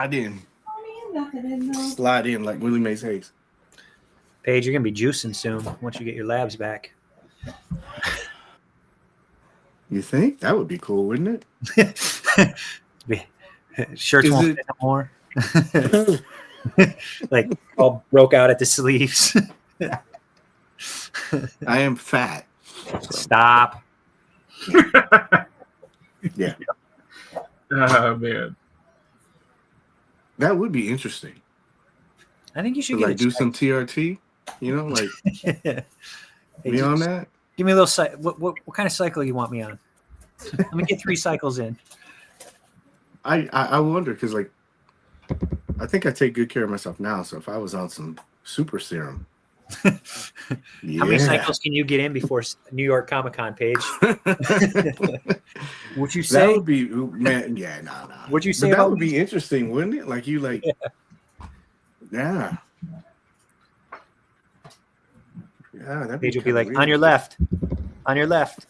in. Slide in like Willie Mays Hayes. Paige, you're gonna be juicing soon once you get your labs back. You think that would be cool, wouldn't it? Shirts won't fit no more. Like all broke out at the sleeves. I am fat. So. Stop. Yeah. Oh man, that would be interesting. I think you should like do some TRT. You know, like me on that. Give me a little. What kind of cycle you want me on? Let me get 3 cycles in. I wonder because like I think I take good care of myself now. So if I was on some super serum, how many cycles can you get in before New York Comic Con, Paige? Would you say that would be man? Yeah, no. Would you say that would be interesting, wouldn't it? Like you like, yeah. Yeah, that Paige would be like weird. On your left.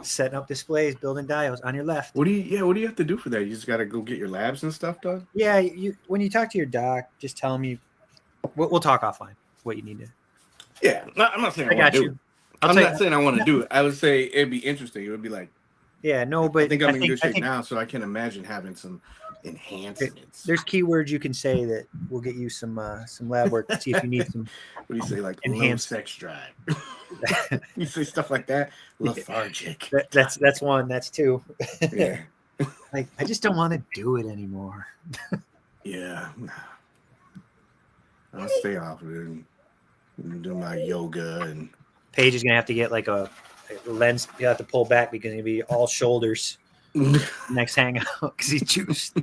Setting up displays, building dials on your left. What do you have to do for that? You just got to go get your labs and stuff done? Yeah, when you talk to your doc, just tell him we'll talk offline what you need to. Yeah, I'm not saying I got you. I'm not saying I want to do it. I would say it'd be interesting. It would be like, yeah, no, but I think I'm in good shape now, so I can imagine having some enhancements. There's keywords you can say that will get you some lab work to see if you need some. What do you say, like low sex drive? You say stuff like that. Lethargic. That's one. That's 2. Yeah. Like I just don't want to do it anymore. Yeah. I'll stay off of it and do my yoga. And Paige is gonna have to get like a lens. You have to pull back because it'll be all shoulders. Next hangout because he juiced.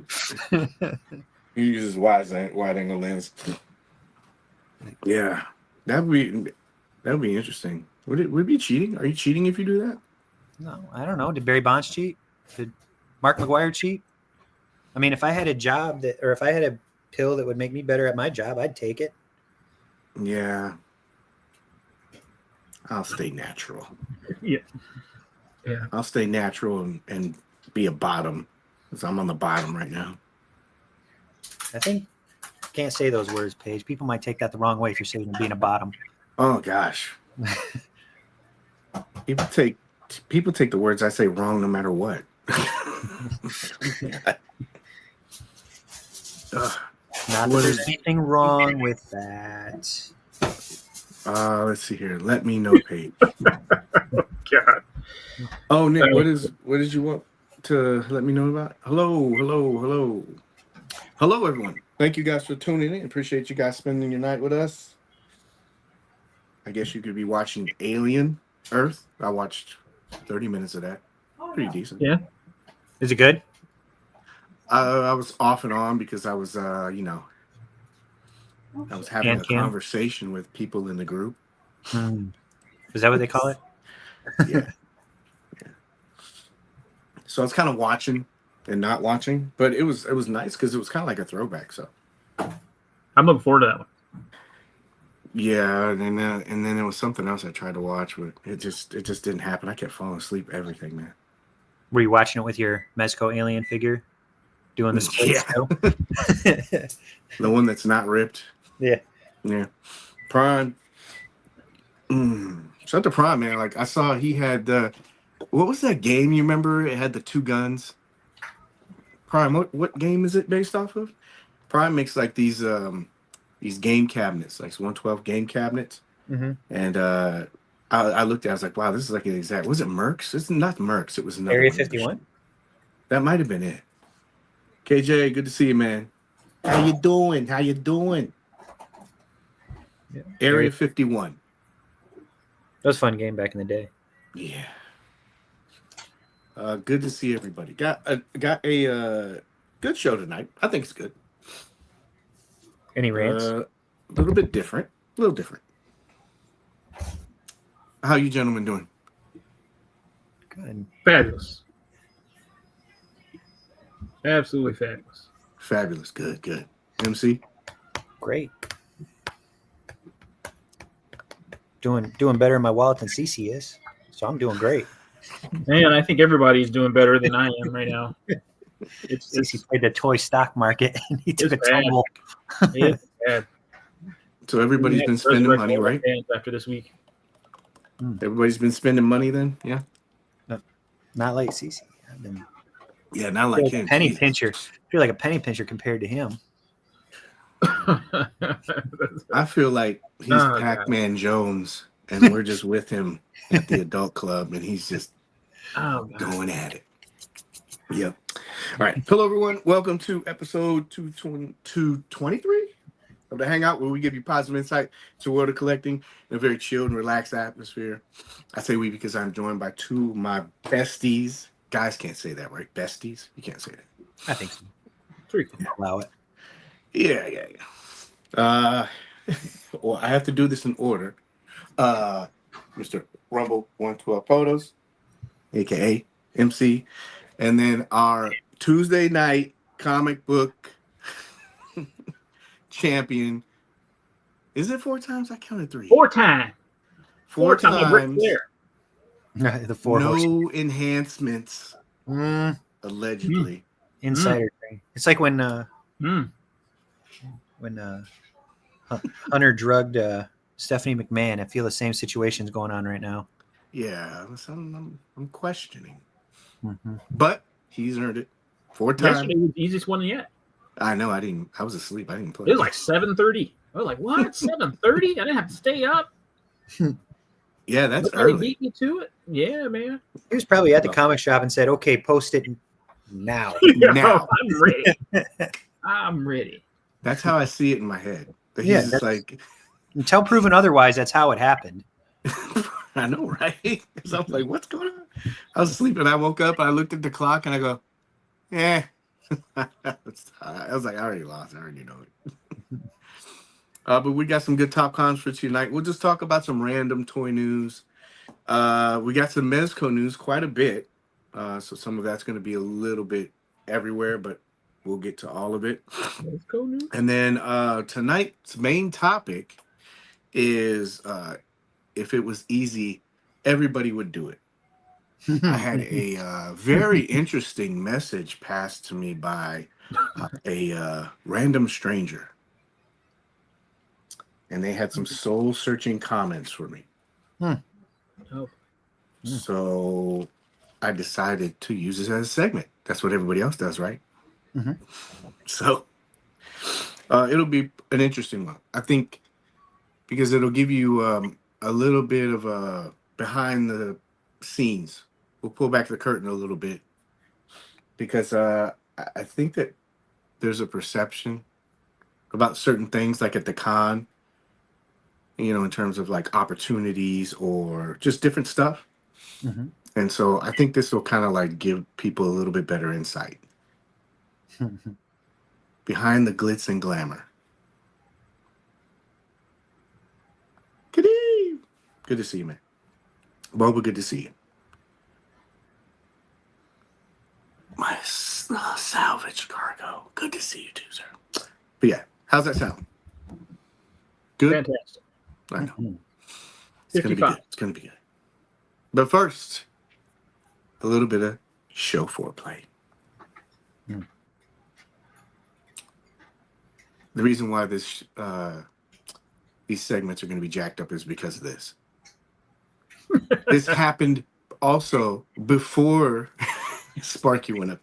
He uses wide angle lens. Yeah, that would be interesting. Would it be cheating? Are you cheating if you do that? No, I don't know. Did Barry Bonds cheat? Did Mark McGwire cheat? I mean, if I had a job if I had a pill that would make me better at my job, I'd take it. Yeah, I'll stay natural. Yeah. I'll stay natural and be a bottom because I'm on the bottom right now. I think can't say those words, Paige. People might take that the wrong way if you're saying being a bottom. Oh gosh. People take the words I say wrong no matter what. Not that there's anything wrong with that. Let's see here. Let me know, Paige. God. Oh, Nick, what did you want to let me know about? Hello, everyone. Thank you guys for tuning in. Appreciate you guys spending your night with us. I guess you could be watching Alien Earth. I watched 30 minutes of that. Pretty decent. Yeah. Is it good? I was off and on because I was, I was having a conversation with people in the group. Is that what they call it? Yeah. So I was kind of watching and not watching, but it was nice because it was kind of like a throwback. So I'm looking forward to that one. Yeah, and then there was something else I tried to watch, but it just didn't happen. I kept falling asleep. Everything, man. Were you watching it with your Mezco alien figure? Doing the split The one that's not ripped. Yeah. Prime. Shout to Prime, man. Like I saw he had what was that game you remember? It had the 2 guns. Prime, what game is it based off of? Prime makes like these game cabinets, like 112 game cabinets. Mm-hmm. And I looked at it, I was like, wow, this is like an exact. Was it Mercs? It's not Mercs. It was another Area 51. That might have been it. KJ, good to see you, man. How you doing? Yeah. Area 51. That was a fun game back in the day. Yeah. Good to see everybody. Got a good show tonight. I think it's good. Any rants? A little bit different. A little different. How you gentlemen doing? Good. Fabulous. Absolutely fabulous. Fabulous. Good. MC? Great. Doing better in my wallet than CC is. So I'm doing great. Man, I think everybody's doing better than I am right now. CC played the toy stock market and he took a bad. tumble. It's bad. So everybody's been spending money, right? After this week. Everybody's been spending money then? Yeah. Not like CC. Yeah, not like him. Penny Jesus. pincher. I feel like a penny pincher compared to him. I feel like he's Pac-Man Jones, and we're just with him at the adult club, and he's just going at it. Yep. All right. Hello, everyone. Welcome to episode 223 of the Hangout, where we give you positive insight to the world of collecting in a very chilled and relaxed atmosphere. I say we because I'm joined by two of my besties. Guys can't say that, right? Besties? You can't say that. I think so. Pretty cool. Allow it. Yeah. Well, I have to do this in order. Mr. Rumble 112 Photos, aka MC, and then our Tuesday night comic book champion. Is it 4 times? I counted 3. 4 times. 4 times. The four No horsemen. enhancements, allegedly. Insider thing. It's like when Hunter drugged Stephanie McMahon. I feel the same situation's going on right now. Yeah, I'm questioning. Mm-hmm. But he's earned it 4 times. Yesterday was the easiest one yet. I know. I was asleep. I didn't play. It was like 7:30. I was like, what? 7:30? I didn't have to stay up. Yeah, that's Nobody early. beat me to it. Yeah, man. He was probably at the comic shop and said, "Okay, post it now." Now. I'm ready. I'm ready. That's how I see it in my head. But Yeah, he's just like, Until proven otherwise, that's how it happened. I know, right? Because I was like, what's going on? I was asleep and I woke up and I looked at the clock and I go, yeah. I was like, I already lost. I already know it. But we got some good top cons for tonight. We'll just talk about some random toy news. We got some Mezco news, quite a bit. So some of that's going to be a little bit everywhere, but we'll get to all of it. Mezco Newz? And then tonight's main topic is if it was easy, everybody would do it. I had a very interesting message passed to me by a random stranger. And they had some soul-searching comments for me. Oh. So I decided to use this as a segment. That's what everybody else does, right? Mm-hmm. So it'll be an interesting one. I think because it'll give you a little bit of a behind the scenes. We'll pull back the curtain a little bit because I think that there's a perception about certain things, like at the con, you know, in terms of like opportunities or just different stuff. Mm-hmm. And so I think this will kind of like give people a little bit better insight behind the glitz and glamour. Good to see you, man. Boba, good to see you. My salvage cargo. Good to see you too, sir. But yeah, how's that sound? Good? Fantastic. I know. Mhm. It's going to be 55. good. It's going to be good. But first, a little bit of show foreplay. Mm. The reason why these segments are going to be jacked up is because of this. This happened also before Sparky went up.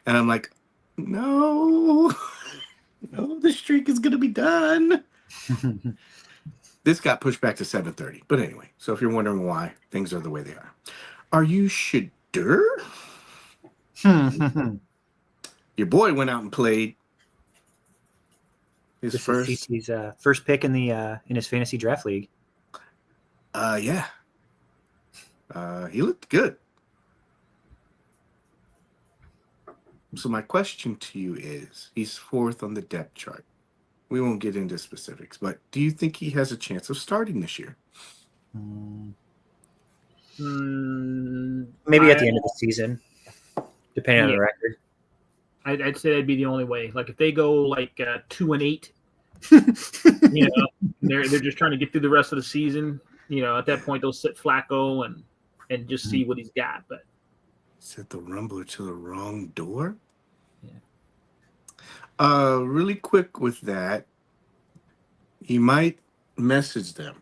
And I'm like, no, the streak is going to be done. This got pushed back to 7:30. But anyway, so if you're wondering why things are the way they are you sure? Your boy went out and played his This first. is CC's first pick in the in his fantasy draft league. Yeah. He looked good. So my question to you is, he's 4th on the depth chart. We won't get into specifics, but do you think he has a chance of starting this year? Maybe at the end of the season, depending on the record. I'd say that'd be the only way. Like if they go like 2-8, you know, they're just trying to get through the rest of the season. You know, at that point they'll sit Flacco and just see what he's got. But Set the Rumbler to the wrong door? Really quick with that, you might message them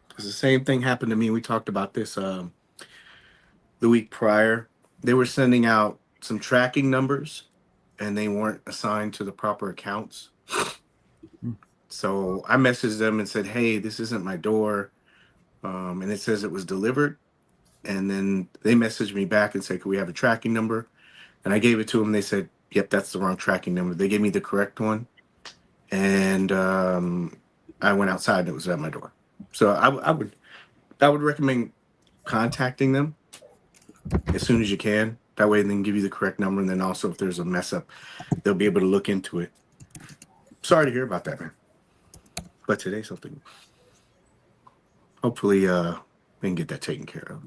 because the same thing happened to me. We talked about this the week prior. They were sending out some tracking numbers, and they weren't assigned to the proper accounts. So I messaged them and said, "Hey, this isn't my door," and it says it was delivered. And then they messaged me back and said, "Could we have a tracking number?" And I gave it to them. They said, "Yep, that's the wrong tracking number." They gave me the correct one, and I went outside and it was at my door. So I would recommend contacting them as soon as you can. That way they can give you the correct number, and then also if there's a mess up, they'll be able to look into it. Sorry to hear about that, man. But today's something. Hopefully we can get that taken care of.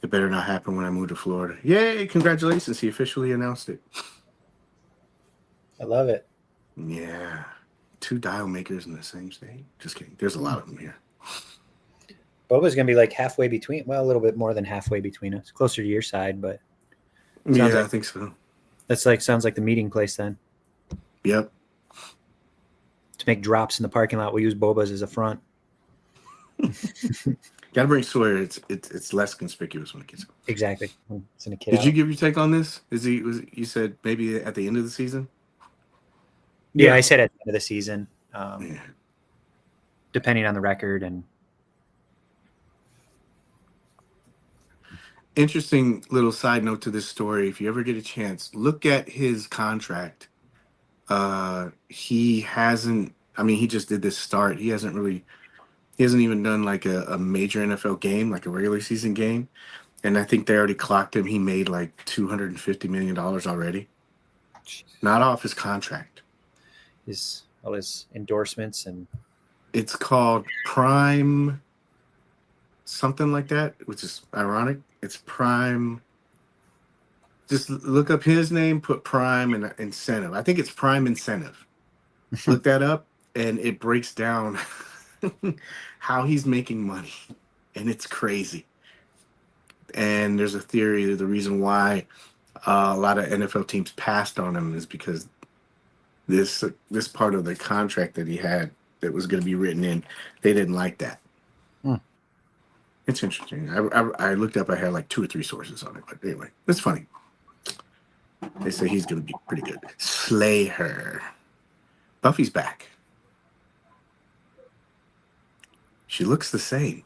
It better not happen when I move to Florida. Yay, congratulations. He officially announced it. I love it. Yeah. 2 dial makers in the same state. Just kidding. There's a lot of them here. Boba's going to be like halfway between. Well, a little bit more than halfway between us. Closer to your side, but. Yeah, like, I think so. That's like, sounds like the meeting place then. Yep. To make drops in the parking lot, we'll use Boba's as a front. Gotta bring Sawyer. It's less conspicuous when it gets. Exactly. It's in a kid. Did you give your take on this? You said maybe at the end of the season? Yeah, I said at the end of the season. Yeah. Depending on the record and. Interesting little side note to this story. If you ever get a chance, look at his contract. He hasn't. I mean, he just did this start. He hasn't even done like a major NFL game, like a regular season game. And I think they already clocked him. He made like $250 million already. Not off his contract. All his endorsements and. It's called Prime something like that, which is ironic. It's Prime. Just look up his name, put Prime and incentive. I think it's Prime Incentive. Look that up, and it breaks down how he's making money, and it's crazy. And there's a theory that the reason why a lot of NFL teams passed on him is because this part of the contract that he had that was going to be written in, they didn't like that. It's interesting. I looked up. I had like 2 or 3 sources on it, but anyway, it's funny. They say he's going to be pretty good. Slay her. Buffy's back. She looks the same.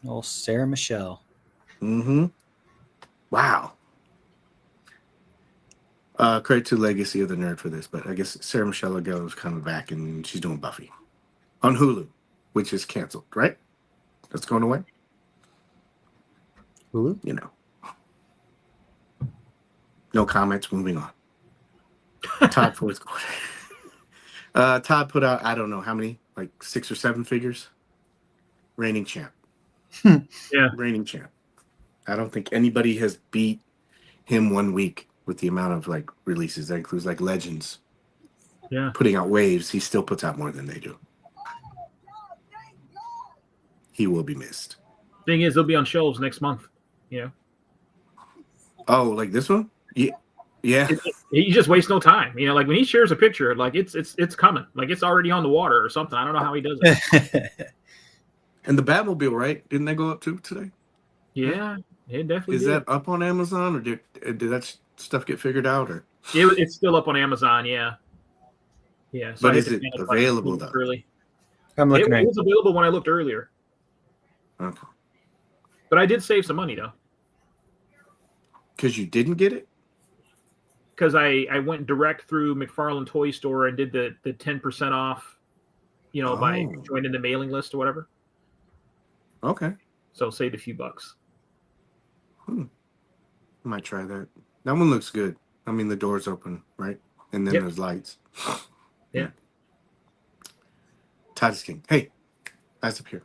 Oh, Sarah Micheal. Mm-hmm. Wow. Credit to Legacy of the Nerd for this, but I guess Sarah Michelle Gellar is coming back and she's doing Buffy on Hulu, which is canceled, right? That's going away. Hulu? You know. No comments. Moving on. Todd fourth quarter. Todd put out, I don't know how many, like 6 or 7 figures. Reigning champ. Yeah. Reigning champ. I don't think anybody has beat him 1 week with the amount of like releases. That includes like Legends. Yeah. Putting out waves. He still puts out more than they do. He will be missed. Thing is, they'll be on shelves next month. You know. Oh, like this one? Yeah. Yeah. He just wastes no time. You know, like when he shares a picture, like it's coming. Like it's already on the water or something. I don't know how he does it. And the Batmobile, right? Didn't they go up too today? Yeah, it definitely Is that up on Amazon, or did that stuff get figured out? Or it's still up on Amazon, yeah. Yeah. So but is it available though? Early. I'm looking It was available when I looked earlier. Okay. But I did save some money though. Because you didn't get it? Because I went direct through McFarlane Toy Store and did the 10% off, you know, by joining the mailing list or whatever. Okay. So saved a few bucks. I might try that. That one looks good. I mean, the door's open, right? And then there's lights. Yeah. Todd's King. Hey, eyes up here.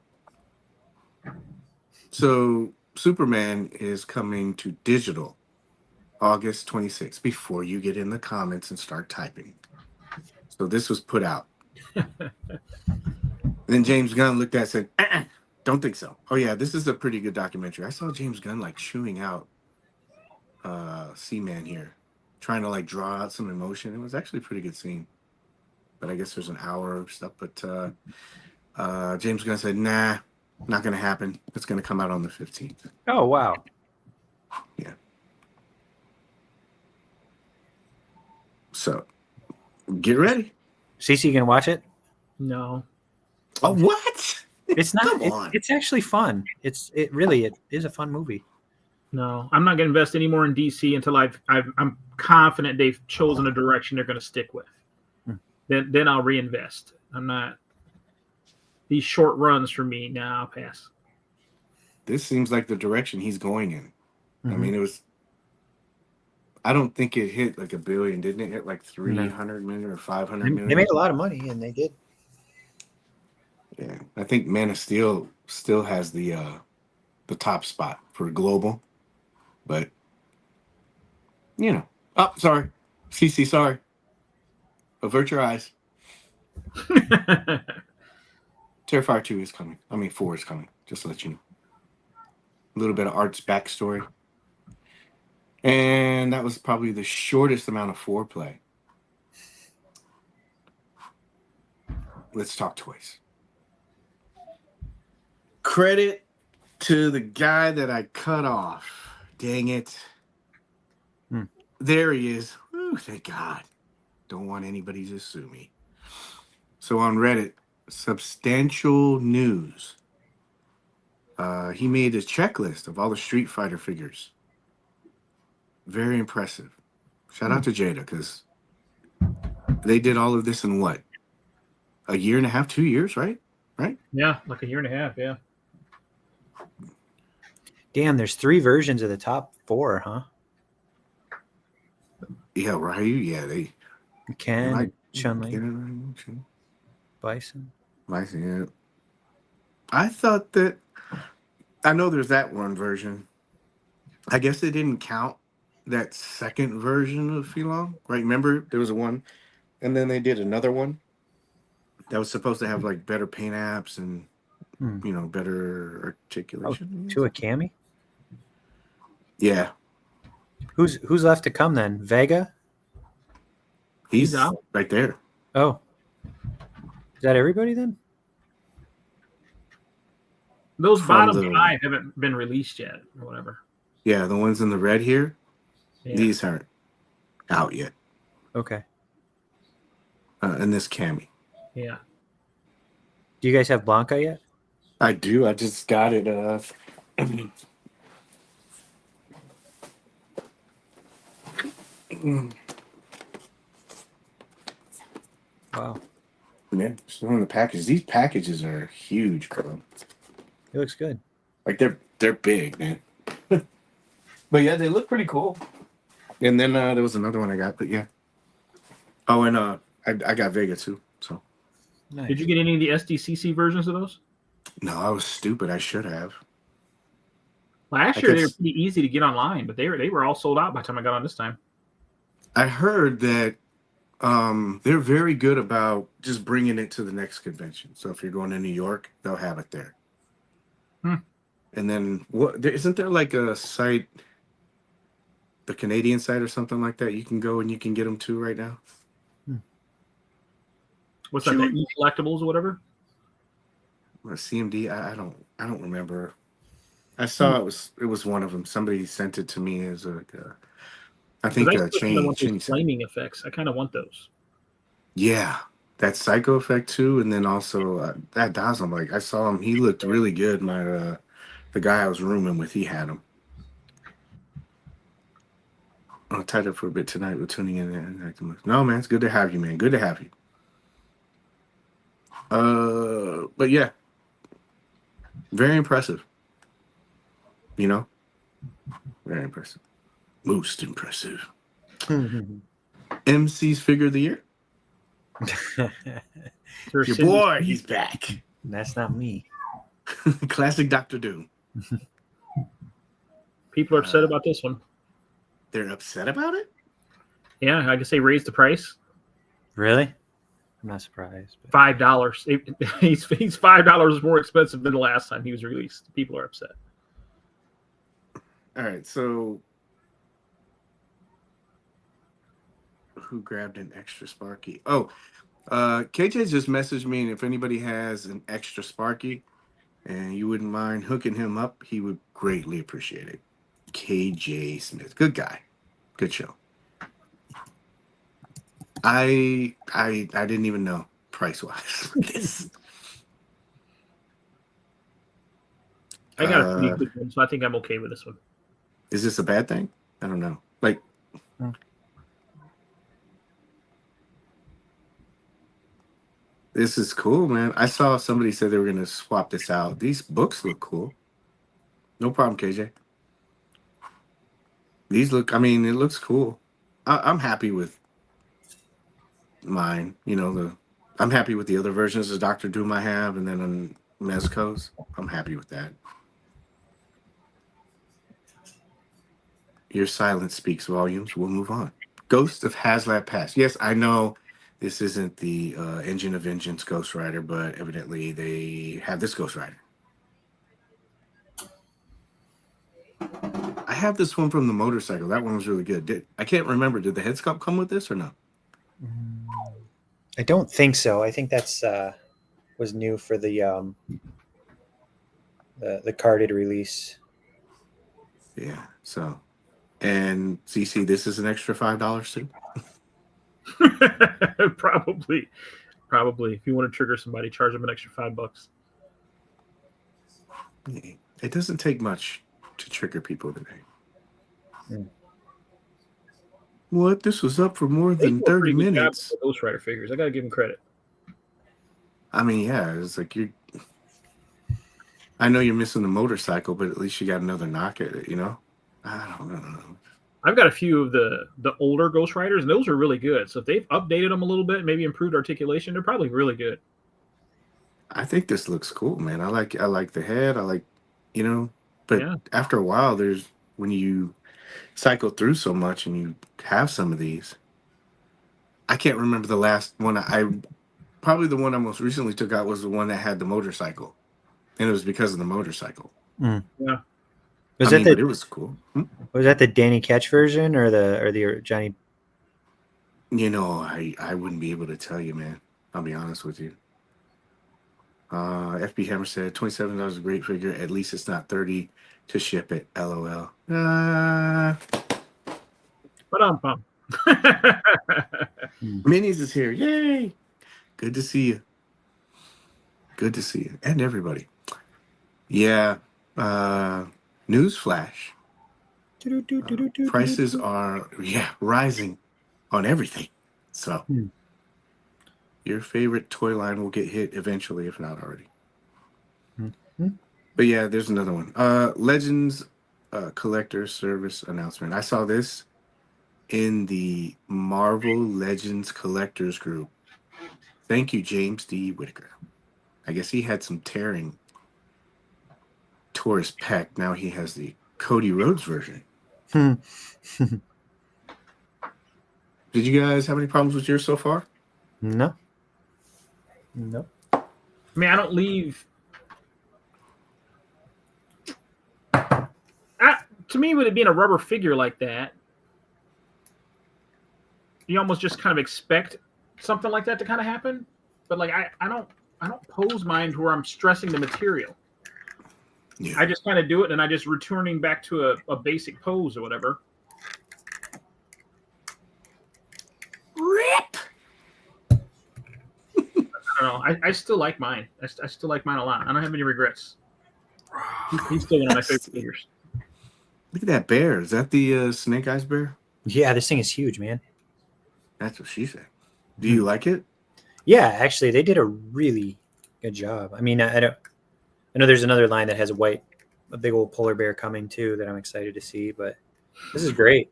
So Superman is coming to digital August 26th, before you get in the comments and start typing. So this was put out. Then James Gunn looked at it and said, don't think so. Oh yeah, this is a pretty good documentary. I saw James Gunn like chewing out Seaman here, trying to like draw out some emotion. It was actually a pretty good scene. But I guess there's an hour of stuff. But James Gunn said, nah, not going to happen. It's going to come out on the 15th. Oh, wow. Yeah. So get ready. Cece, you gonna watch it? No. Oh, what? It's not. Come on. It's actually fun. It really is a fun movie. No, I'm not going to invest any more in DC until I'm confident they've chosen a direction they're going to stick with. Then I'll reinvest. I'm not these short runs for me. Now I'll pass. This seems like the direction he's going in. Mm-hmm. I mean, it was. I don't think it hit like $1 billion, didn't it? Hit like 300 million or 500 million. They made a lot of money, and they did. Yeah, I think Man of Steel still has the top spot for global, but you know. Oh, sorry, CC, sorry. Avert your eyes. Terrifier 2 is coming. I mean, 4 is coming. Just to let you know. A little bit of Art's backstory. And that was probably the shortest amount of foreplay. Let's talk toys. Credit to the guy that I cut off. Dang it. There he is. Whew, thank God. Don't want anybody to sue me. So on Reddit, Substantial News. He made a checklist of all the Street Fighter figures. Very impressive. Shout out to Jada, because they did all of this in what? A year and a half, 2 years, right? Right? Yeah, like a year and a half, yeah. Damn, there's 3 versions of the top 4, huh? Yeah, Ryu, yeah, they... Ken, Chun-Li, Bison, Bison. yeah. I thought that... I know there's that one version. I guess they didn't count that second version of Filong, right? Remember, there was a one, and then they did another one that was supposed to have like better paint apps and you know, better articulation. To a Cammy? Yeah. Who's left to come then? Vega? He's out. right there. Oh. Is that everybody then? Those From bottom the- 5 haven't been released yet, or whatever. Yeah, the ones in the red here, Yeah. these aren't out yet. Okay. And this Cammy. Yeah. Do you guys have Blanca yet? I do. I just got it. Wow. Yeah, still in the package. These packages are huge, bro. It looks good. Like they're big, man. But yeah, they look pretty cool. And then there was another one I got, but yeah. Oh, and I got Vega too. So Nice. Did you get any of the SDCC versions of those? no, I was stupid. I should have. Last I year they guess- were pretty easy to get online, but they were all sold out by the time I got on this time. I heard that they're very good about just bringing it to the next convention. So if you're going to New York, they'll have it there. And then isn't there like a site, the Canadian site or something like that? You can go and you can get them too right now. What's that? The E-Collectibles or whatever? Or CMD? I don't remember. I saw it was one of them. Somebody sent it to me as a. I think I kind of want Cheney those said. flaming effects. I kind of want those. Yeah, that Psycho effect too, and then also that Daz. I'm like, I saw him. He looked really good. My the guy I was rooming with, he had him. I'm tied up for a bit tonight. We're tuning in. And no, man, it's good to have you, man. Good to have you. But yeah, very impressive. You know, very impressive. Most impressive. MC's figure of the year. Your boy, he's back. That's not me. Classic Dr. Doom. People are upset about this one. They're upset about it? Yeah, I guess they raised the price. Really? I'm not surprised. But... $5. He's $5 more expensive than the last time he was released. People are upset. All right, so Who grabbed an extra Sparky? Oh, KJ just messaged me, and if anybody has an extra Sparky and you wouldn't mind hooking him up, he would greatly appreciate it. KJ Smith, good guy, good show. I didn't even know price wise this. I got a pretty good one, so I think I'm okay with this one. Is this a bad thing? I don't know. Like, this is cool, man. I saw somebody said they were going to swap this out. These books look cool. No problem, KJ. These look, I mean, it looks cool. I'm happy with mine. You know, I'm happy with the other versions of Dr. Doom I have, and then on Mezco's. I'm happy with that. Your silence speaks volumes. We'll move on. Ghost of HasLab Pass. Yes, I know this isn't the Engine of Vengeance Ghost Rider, but evidently they have this Ghost Rider. I have this one from the motorcycle. That one was really good. I can't remember. Did the head sculpt come with this or no? I don't think so. I think that's was new for the carded release. Yeah. So, and CC, this is an extra $5 too. Probably. If you want to trigger somebody, charge them an extra $5. It doesn't take much to trigger people today. What? This was up for more than 30 minutes. Ghost Rider figures. I gotta give him credit. I mean, yeah, it's like I know you're missing the motorcycle, but at least you got another knock at it, you know? I don't know. I've got a few of the older Ghost Riders, and those are really good. So if they've updated them a little bit, maybe improved articulation, they're probably really good. I think this looks cool, man. I like the head. I like, you know, but after a while, when you cycle through so much and you have some of these, I can't remember the last one. Probably the one I most recently took out was the one that had the motorcycle, and it was because of the motorcycle. Yeah. But it was cool. Was that the Danny Ketch version or the Johnny? You know, I wouldn't be able to tell you, man. I'll be honest with you. FB Hammer said $27 is a great figure. At least it's not $30 to ship it. LOL. Ba-dum-bum. Minis is here. Yay! Good to see you. Good to see you. And everybody. Yeah. News flash. Prices are rising on everything. So your favorite toy line will get hit eventually, if not already. But yeah, there's another one. Legends Collector Service announcement. I saw this in the Marvel Legends Collectors group. Thank you, James D. Whitaker. I guess he had some tearing tore his pec. Now he has the Cody Rhodes version. Did you guys have any problems with yours so far? No. I mean, I don't leave. To me, with it being a rubber figure like that, you almost just kind of expect something like that to kind of happen. But like, I don't pose mine to where I'm stressing the material. Yeah. I just kind of do it, and I just returning back to a basic pose or whatever. Rip. I don't know. I still like mine. I still like mine a lot. I don't have any regrets. He's still one of my favorite figures. Look at that bear. Is that the Snake Eyes bear? Yeah, this thing is huge, man. That's what she said. Do you like it? Yeah, actually, they did a really good job. I mean, I know there's another line that has a big old polar bear coming too that I'm excited to see, but this is great.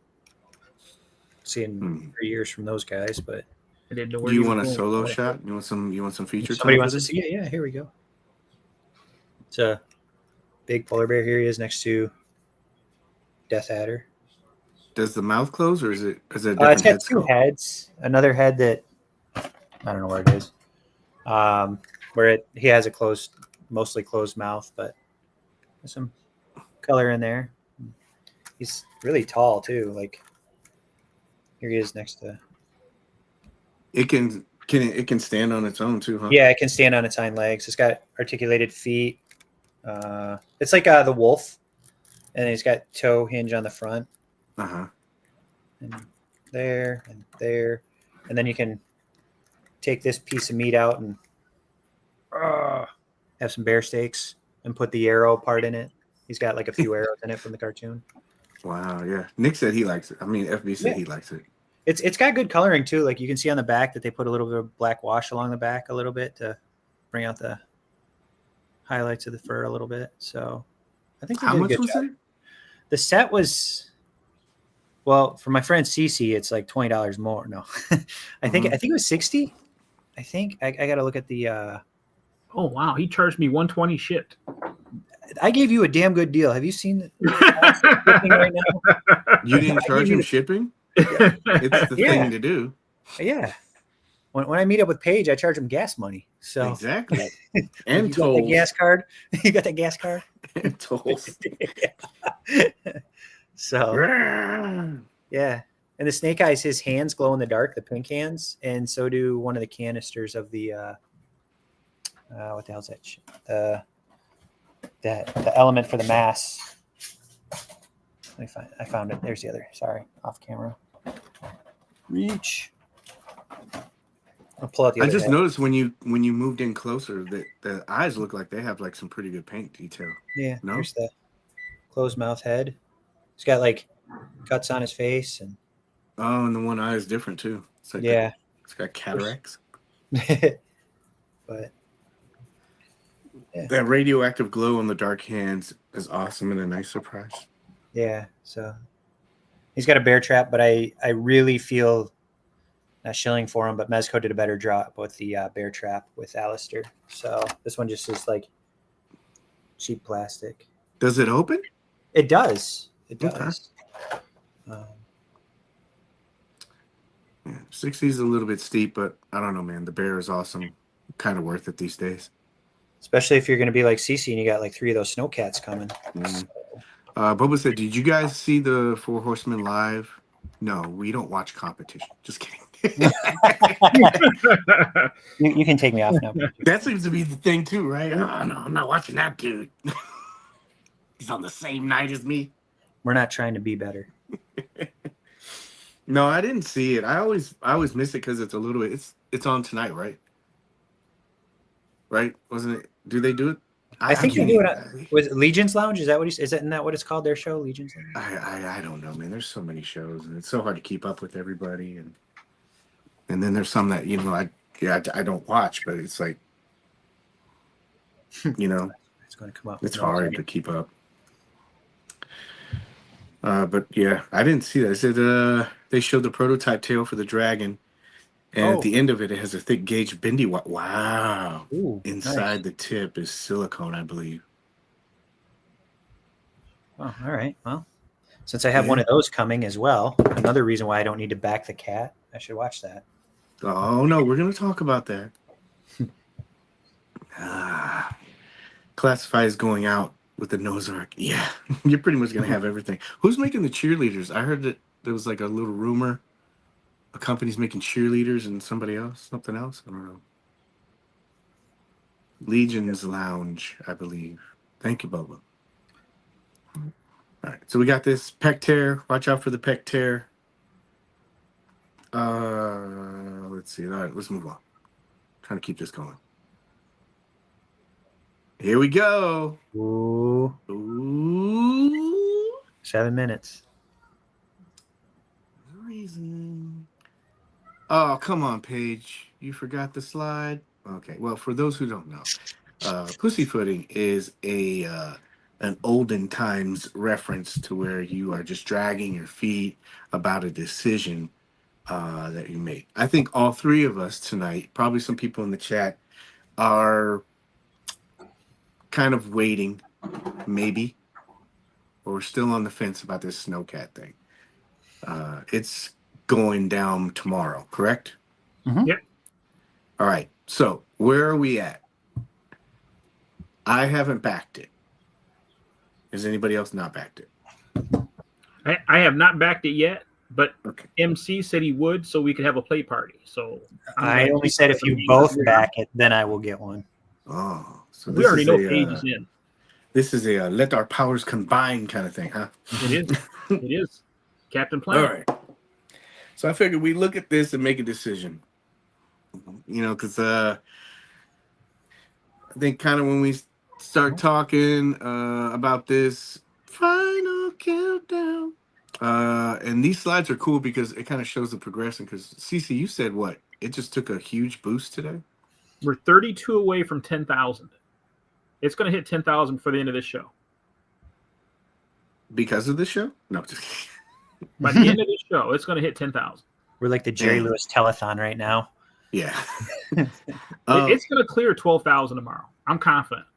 Seeing 3 years from those guys, but I didn't know where do you want a solo shot? You want some features? Somebody wants to see it? Yeah, here we go. It's a big polar bear. Here he is next to Death Adder. Does the mouth close, or is it a different it's got two heads. Another head that I don't know where it is. He has a mostly closed mouth, but there's some color in there. He's really tall too. Like here he is next to It can stand on its own too, huh? Yeah, it can stand on its hind legs. It's got articulated feet. It's like the wolf, and it's got toe hinge on the front. Uh-huh. And there, and then you can take this piece of meat out and have some bear steaks and put the arrow part in it. He's got like a few arrows in it from the cartoon. Wow, yeah. Nick said he likes it. I mean, FB said he likes it. It's got good coloring too. Like you can see on the back that they put a little bit of black wash along the back a little bit to bring out the highlights of the fur a little bit. So I think they How did a much good was job. it? The set was, well, for my friend Cece, it's like $20 more. No, I think it was 60. I think I got to look at the. Oh wow, he charged me $120 shipped. I gave you a damn good deal. Have you seen shipping right now? You didn't charge him shipping? It's the thing to do. Yeah. When I meet up with Paige, I charge him gas money. So Exactly. And you tolls. got the gas card. You got that gas card? And tolls. So yeah. And the snake eyes, his hands glow in the dark, the pink hands, and so do one of the canisters of the what the hell's that shit? The element for the mass. Let me find. I found it. There's the other. Sorry, off camera. Reach. I'll pull out the. I other just head. noticed when you moved in closer that the eyes look like they have like some pretty good paint detail. Yeah. No? There's the closed mouth head. He's got like cuts on his face and. Oh, and the one eye is different too. It's like it's got cataracts. But that radioactive glow on the dark hands is awesome and a nice surprise. yeah, so he's got a bear trap, but I really feel not shilling for him, but Mezco did a better job with the bear trap with Alistair. So this one just is like cheap plastic. Does it open? It does. It Okay. does. Yeah, 60 is a little bit steep, but I don't know, man. The bear is awesome. Kind of worth it these days. Especially if you're going to be like Cece and you got like 3 of those snowcats coming. Mm. Bubba said, did you guys see the Four Horsemen live? No, we don't watch competition. Just kidding. You can take me off now. That seems to be the thing too, right? Oh, no, I'm not watching that dude. He's on the same night as me. We're not trying to be better. No, I didn't see it. I always miss it because it's a little bit. It's on tonight, right? Right? Wasn't it? Do they do it? I think they do it. Was it Legion's Lounge? Is that what isn't that what it's called? Their show, Legion's Lounge. I don't know, man. There's so many shows, and it's so hard to keep up with everybody, and then there's some that I don't watch, but it's like it's going to come up. It's hard to keep up. But yeah, I didn't see that. I said they showed the prototype tail for the dragon, and at the end of it, it has a thick gauge bendy. Wow! Ooh, inside nice. the tip is silicone, I believe. Oh, all right. Well, since I have one of those coming as well, another reason why I don't need to back the cat, I should watch that. Oh no, we're gonna talk about that. Classify is going out with the nose arc. Yeah, you're pretty much gonna have everything. Who's making the cheerleaders? I heard that there was like a little rumor. A company's making cheerleaders and something else. I don't know. Legion's Lounge, I believe. Thank you, Bubba. All right, so we got this pec tear. Watch out for the pec tear. Let's see. All right, let's move on. Trying to keep this going. Here we go. Ooh. 7 minutes. Reason. Oh, come on, Paige. You forgot the slide? Okay. Well, for those who don't know, pussyfooting is an olden times reference to where you are just dragging your feet about a decision that you made. I think all 3 of us tonight, probably some people in the chat, are kind of waiting, maybe, or we're still on the fence about this snowcat thing. It's going down tomorrow, correct? Mm-hmm. Yep. All right. So where are we at? I haven't backed it. Has anybody else not backed it? I have not backed it yet, But Okay. MC said he would, so we could have a play party. So I only said if you both back it, then I will get one. Oh, so we already know Paige is in. This is a let our powers combine kind of thing, huh? It is. It is. Captain All Planet. right. So I figured we look at this and make a decision. You know, because I think kind of when we start talking about this final countdown, and these slides are cool because it kind of shows the progression. Because Cece, you said what? It just took a huge boost today. We're 32 away from 10,000. It's going to hit 10,000 for the end of this show. Because of the show? No, just kidding. By the end of this show, it's going to hit 10,000. We're like the Jerry Lewis telethon right now. Yeah. It's going to clear 12,000 tomorrow. I'm confident.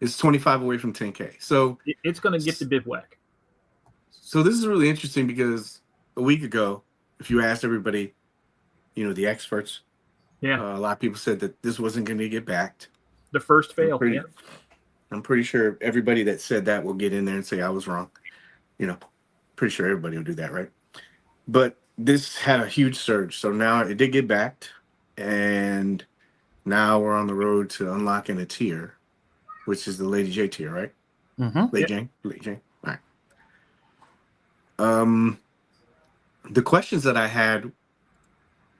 It's 25 away from 10K. So it's going to get the bivouac. So this is really interesting because a week ago, if you asked everybody, you know, the experts, yeah, a lot of people said that this wasn't going to get backed. The first fail. I'm pretty sure everybody that said that will get in there and say I was wrong. You know, pretty sure everybody will do that, right? But this had a huge surge. So now it did get backed. And now we're on the road to unlocking a tier, which is the Lady J tier, right? Mm-hmm. Lady J. All right. The questions that I had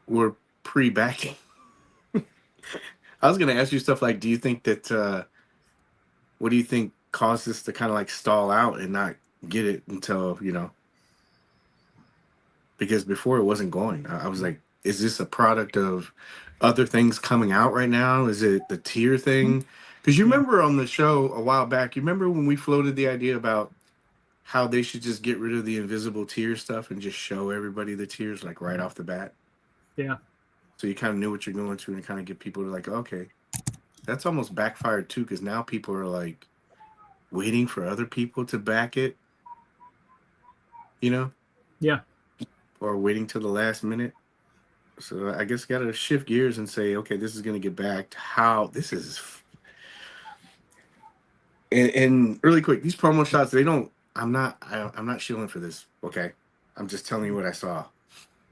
were pre-backing. I was going to ask you stuff like, do you think that, what do you think caused this to kind of like stall out and not get it until, you know, because before it wasn't going. I was like, is this a product of other things coming out right now? Is it the tier thing? Because you remember on the show a while back, you remember when we floated the idea about how they should just get rid of the invisible tier stuff and just show everybody the tiers like right off the bat? Yeah. So you kind of knew what you're going to and kind of get people to like, okay, that's almost backfired too, because now people are like waiting for other people to back it, you know? Yeah. Or waiting till the last minute. So I guess got to shift gears and say, okay, this is going to get backed. How this is, and really quick, these promo shots, they don't. I'm not shilling for this. Okay, I'm just telling you what I saw.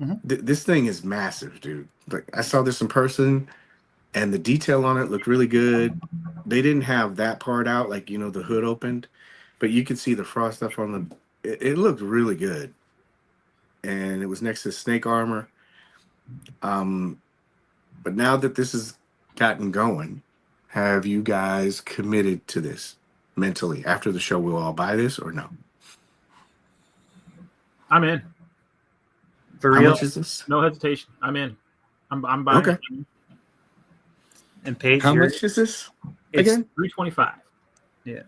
Mm-hmm. This thing is massive, dude. Like I saw this in person, and the detail on it looked really good. They didn't have that part out, like you know, the hood opened, but you could see the frost stuff on the. It looked really good, and it was next to snake armor. But now that this has gotten going, have you guys committed to this mentally? After the show, we'll all buy this or no? I'm in. For real? How much is this? No hesitation. I'm in. I'm buying. Okay. And Paige, how much is this again? $325. Yeah.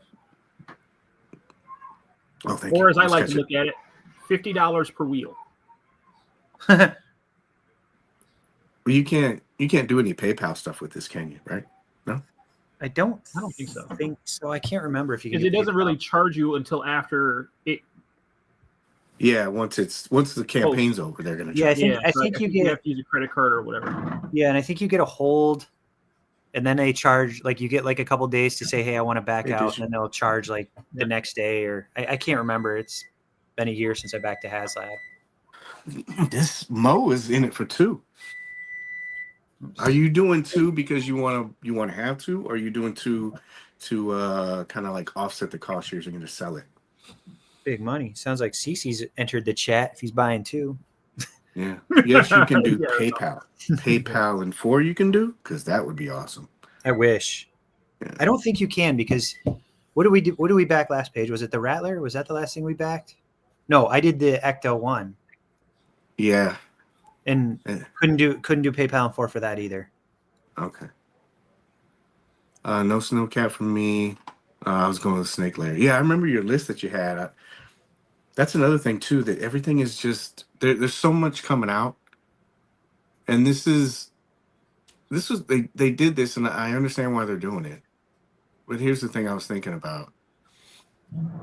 Oh, thank or you. as I like to look at it, $50 per wheel. Well, you can't do any PayPal stuff with this, can you? Right? No. I don't think so. I can't remember if you can. Because it doesn't really charge you until after it. Yeah, once the campaign's over, they're gonna. Yeah, I think you have to use a credit card or whatever. Yeah, and I think you get a hold, and then they charge like you get like a couple days to say, hey, I want to back out, and then they'll charge like the next day or I can't remember. It's been a year since I backed to HasLab. This Mo is in it for 2. Are you doing 2 because you want to have 2, or are you doing 2 to kind of like offset the cost you're going to sell it? Big money. Sounds like Cece's entered the chat if he's buying 2. Yeah. Yes, you can do PayPal. PayPal and 4 you can do, because that would be awesome. I wish. Yeah. I don't think you can because what did we do? What did we back last page? Was it the Rattler? Was that the last thing we backed? No, I did the Ecto 1. Yeah. And couldn't do PayPal and 4 for that either. Okay. No Snowcat from me. I was going with Snake Lair. Yeah, I remember your list that you had. That's another thing too, that everything is just there's so much coming out, and this was they did this, and I understand why they're doing it. But here's the thing I was thinking about.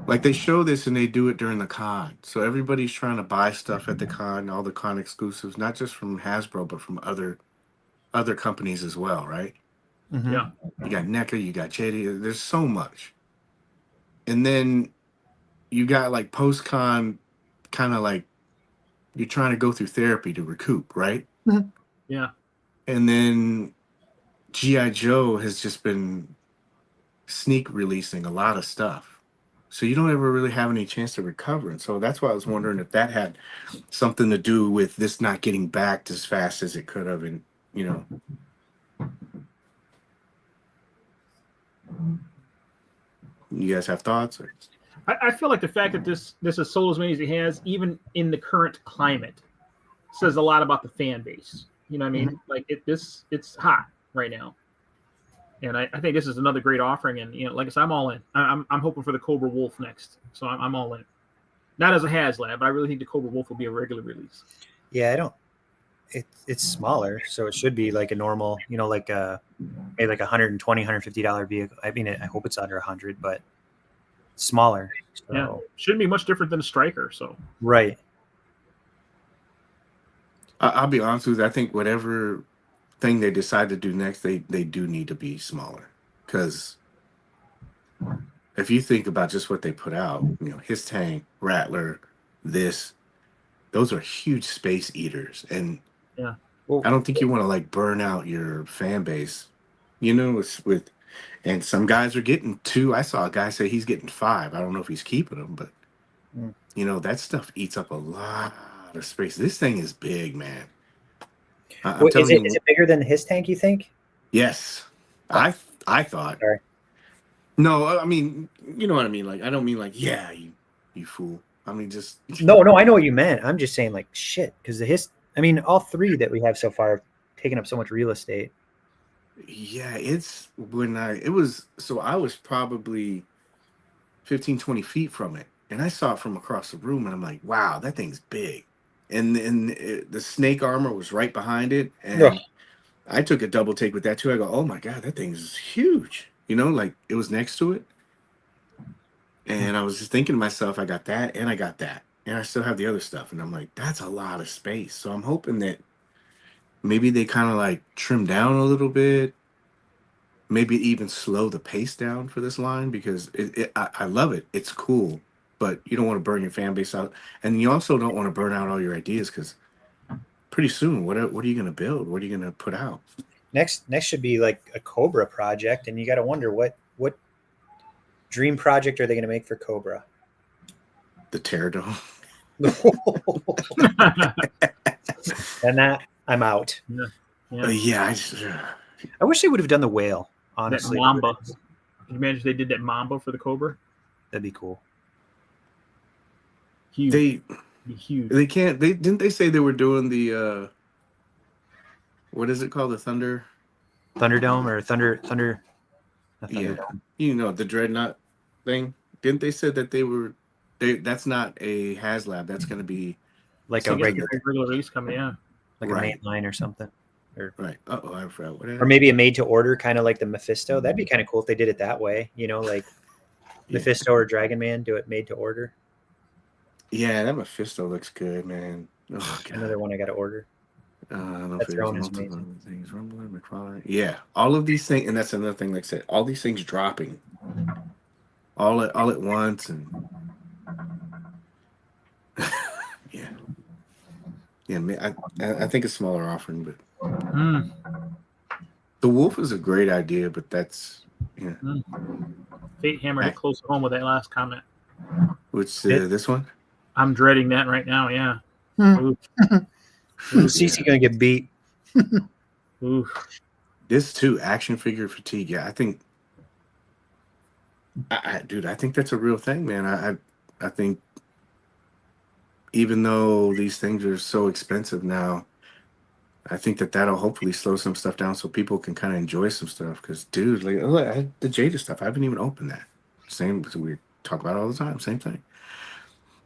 Like they show this and they do it during the con. So everybody's trying to buy stuff at the con, all the con exclusives, not just from Hasbro, but from other companies as well, right? Mm-hmm. Yeah. You got NECA, you got JD, there's so much. And then you got like post-con kind of like you're trying to go through therapy to recoup, right? Yeah. And then G.I. Joe has just been sneak releasing a lot of stuff. So you don't ever really have any chance to recover. And so that's why I was wondering if that had something to do with this not getting back as fast as it could have. And, you know, you guys have thoughts? Or? I feel like the fact that this has sold as many as it has, even in the current climate, says a lot about the fan base. You know what I mean? Like it's hot right now. And I think this is another great offering. And, you know, like I said, I'm all in. I'm hoping for the Cobra Wolf next. So I'm all in. Not as a HasLab, but I really think the Cobra Wolf will be a regular release. Yeah, I don't. It's smaller, so it should be like a normal, you know, like maybe like $120, $150 vehicle. I mean, I hope it's under 100, but smaller. So. Yeah, shouldn't be much different than a Striker. So right. I'll be honest with you. I think whatever thing they decide to do next, they do need to be smaller, because if you think about just what they put out, you know, his tank, Rattler, those are huge space eaters, and yeah, I don't think you want to like burn out your fan base, you know, with and some guys are getting 2. I saw a guy say he's getting 5. I don't know if he's keeping them, but you know, that stuff eats up a lot of space. This thing is big, man. I'm Is telling you, it bigger than his tank, you think? yes. I thought. Sorry. No, I mean, you know what I mean. Like, I don't mean like, yeah, you fool. I mean, just No, I know what you meant. I'm just saying, like, shit, because I mean, all 3 that we have so far have taken up so much real estate. yeah, I was probably 15, 20 feet from it, and I saw it from across the room, and I'm like, wow, that thing's big. And then the snake armor was right behind it, and Ugh. I took a double take with that too. I go, oh my god, that thing's huge. You know, like it was next to it. And I was just thinking to myself, I got that and I got that. And I still have the other stuff. And I'm like, that's a lot of space. So I'm hoping that maybe they kind of like trim down a little bit. Maybe even slow the pace down for this line, because I love it. It's cool. But you don't want to burn your fan base out. And you also don't want to burn out all your ideas, because pretty soon, what are you going to build? What are you going to put out? Next should be like a Cobra project, and you got to wonder what dream project are they going to make for Cobra? The Pterodome. And that I'm out. Yeah. I wish they would have done the whale. Honestly, That Mamba. Can you imagine if they did that Mamba for the Cobra? that'd be cool. Huge. They huge. Didn't they say they were doing the what is it called, the Thunderdome or Thunder. Not yeah, Thunderdome. you know, the Dreadnought thing. Didn't they say that that's not a HasLab, that's going to be Like a something regular release coming, yeah. like Right. a main line or something. right? I forgot what Or maybe a made to order, kind of like the Mephisto. That'd be kind of cool if they did it that way. You know, like Yeah. Mephisto or Dragon Man, do it made to order. Yeah, that Mephisto looks good, man. Oh god. Another one I got to order. I don't know That if there's throne is multiple amazing. things. Rumbler, McFarlane. Yeah, all of these things, and that's another thing. Like I said, all these things dropping all at once, and yeah. Man, I think a smaller offering, but the Wolf is a great idea. But that's Fate hammered it close to home with that last comment. Which this one? I'm dreading that right now. Yeah. CC gonna get beat. Oof. This too, action figure fatigue. Yeah, I think, dude, I think that's a real thing, man. I think even though these things are so expensive now, I think that'll hopefully slow some stuff down so people can kind of enjoy some stuff. Because, dude, like the Jada stuff, I haven't even opened that. Same, we talk about it all the time. Same thing.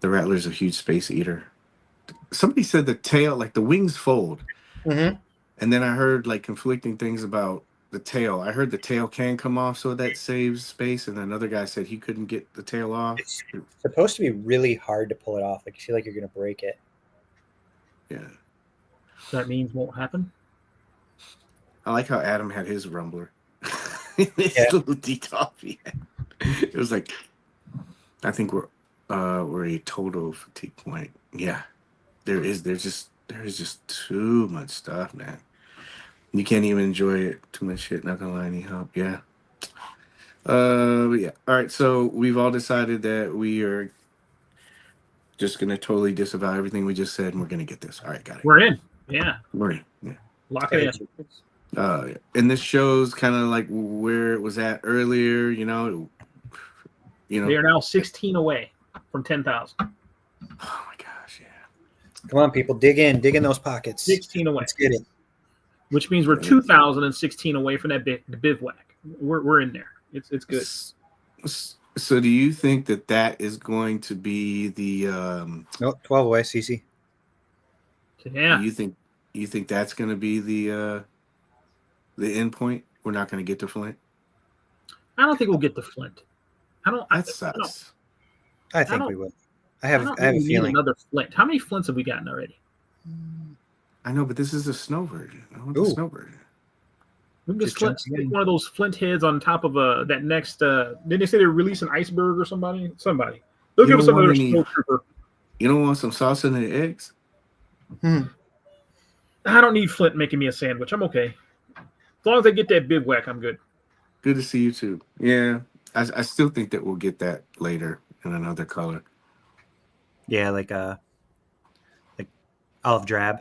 The Rattler's a huge space eater. Somebody said the tail, like the wings fold. Mm-hmm. And then I heard like conflicting things about the tail. I heard the tail can come off, so that saves space. And another guy said he couldn't get the tail off. It's supposed to be really hard to pull it off. Like you feel like you're gonna break it. Yeah. So that means won't happen. I like how Adam had his rumbler. This Yeah. little detop he had. It was like, I think we're a total fatigue point. Yeah. there's just too much stuff, man. You can't even enjoy it. Too much shit. Not gonna lie, any help. Yeah. But yeah. All right. So we've all decided that we are just gonna totally disavow everything we just said, and we're gonna get this. All right, got it. We're in. Yeah. We're in. Yeah. Lock it in. And this shows kind of like where it was at earlier. You know. They are now 16 away from 10,000. Oh my gosh! Yeah. Come on, people, dig in those pockets. 16 away. Let's get it. Which means we're 2,016 away from that bivouac. We're in there. It's good. So do you think that is going to be the Nope, 12 away, CC. Yeah. You think that's going to be the end point? We're not going to get to Flint. I don't think we'll get to Flint. That sucks. I think we will. I have a need feeling. Another Flint. How many Flints have we gotten already? I know, but this is a snow version. I want the snow version. We can just stick one of those Flint heads on top of that next. Didn't they say they release an iceberg or somebody? Somebody. They'll give us another snow trooper. You don't want some salsa in the eggs? I don't need Flint making me a sandwich. I'm okay. As long as I get that bivouac, I'm good. Good to see you too. Yeah, I still think that we'll get that later in another color. Yeah, like olive drab.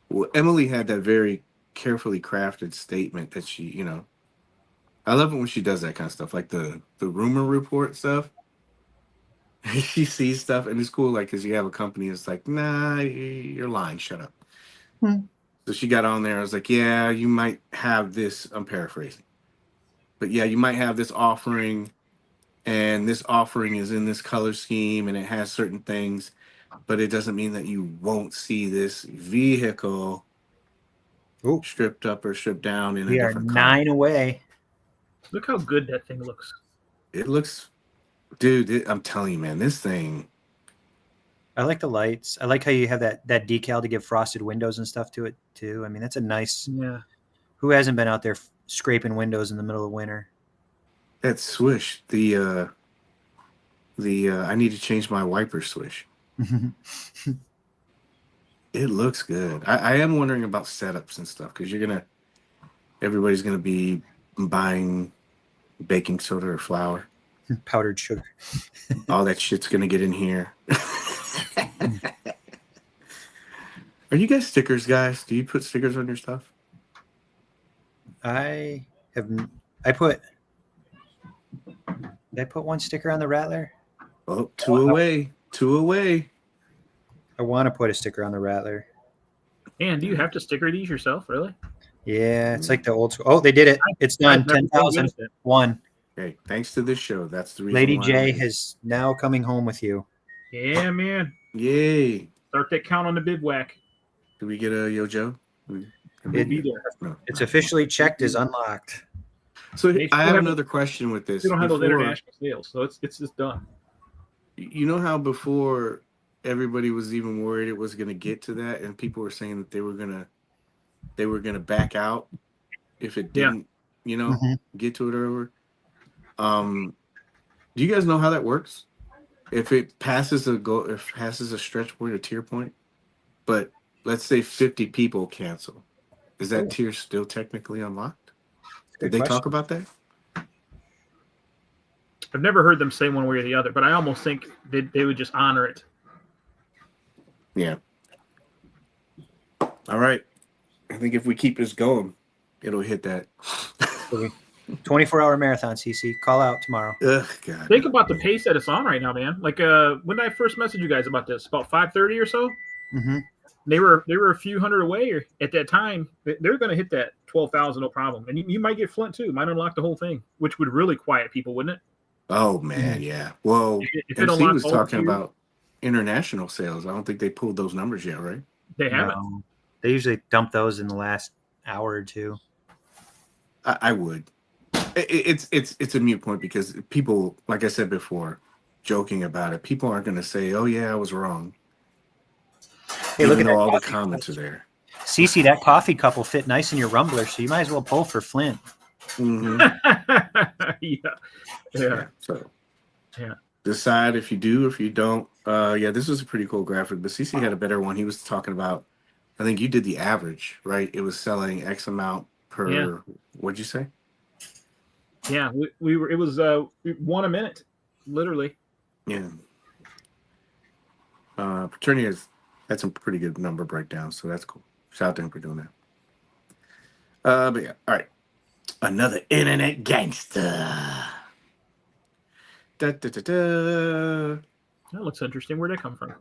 Well, Emily had that very carefully crafted statement that she, I love it when she does that kind of stuff, like the rumor report stuff. She sees stuff and it's cool, like, because you have a company that's like, nah, you're lying, shut up. So she got on there. I was like, yeah, you might have this. I'm paraphrasing, but yeah, you might have this offering, and this offering is in this color scheme, and it has certain things, but it doesn't mean that you won't see this vehicle stripped up or stripped down in a different color. 9 away. Look how good that thing looks. It looks, dude. I'm telling you, man, this thing. I like the lights. I like how you have that decal to give frosted windows and stuff to it too. I mean, that's a nice. Yeah. Who hasn't been out there scraping windows in the middle of winter? That swish, I need to change my wiper swish. It looks good. I am wondering about setups and stuff because everybody's gonna be buying baking soda or flour, powdered sugar. All that shit's gonna get in here. Are you guys stickers guys? Do you put stickers on your stuff? I put one sticker on the Rattler? Oh, two away. I want to put a sticker on the Rattler. And do you have to sticker these yourself, really? Yeah, it's like the old school. Oh, they did it. It's done. 10,001. Okay, thanks to this show. That's the reason. Lady J is now coming home with you. Yeah, man. Yay. Start that count on the bivouac. Do we get a Yo Joe? It'd be there. No. It's officially checked as unlocked. So I have another question with this. We don't have those international sales, so it's just done. You know how before everybody was even worried it was going to get to that, and people were saying that they were gonna back out if it didn't, get to it or whatever. Do you guys know how that works? If it passes a stretch point or tier point, but let's say 50 people cancel, is that tier still technically unlocked? Did they talk about that? I've never heard them say one way or the other, but I almost think they would just honor it. Yeah. All right. I think if we keep this going, it'll hit that. 24-hour marathon, CC. Call out tomorrow. Ugh, God. Think about the pace that it's on right now, man. Like when I first messaged you guys about this, about 5:30 or so, they were a few hundred away at that time. They're going to hit that 12,000 no problem, and you might get Flint too. Might unlock the whole thing, which would really quiet people, wouldn't it? Oh man, yeah. Well, MC was talking about international sales. I don't think they pulled those numbers yet, right? They haven't. No. They usually dump those in the last hour or two. I would. It's a mute point because people, like I said before, joking about it, people aren't going to say, "Oh yeah, I was wrong." Hey, look at all the comments are there. CC, that coffee cup will fit nice in your Rumbler, so you might as well pull for Flint. Yeah. So decide if you do, if you don't. Yeah, this was a pretty cool graphic, but CC had a better one. He was talking about, I think you did the average, right? It was selling X amount per, Yeah. what'd you say? Yeah, we were. It was 1 a minute, literally. Yeah. Paternity has had some pretty good number breakdowns, so that's cool. Shout out to him for doing that. But yeah, all right. Another internet gangster. Da, da, da, da. That looks interesting. Where'd that come from?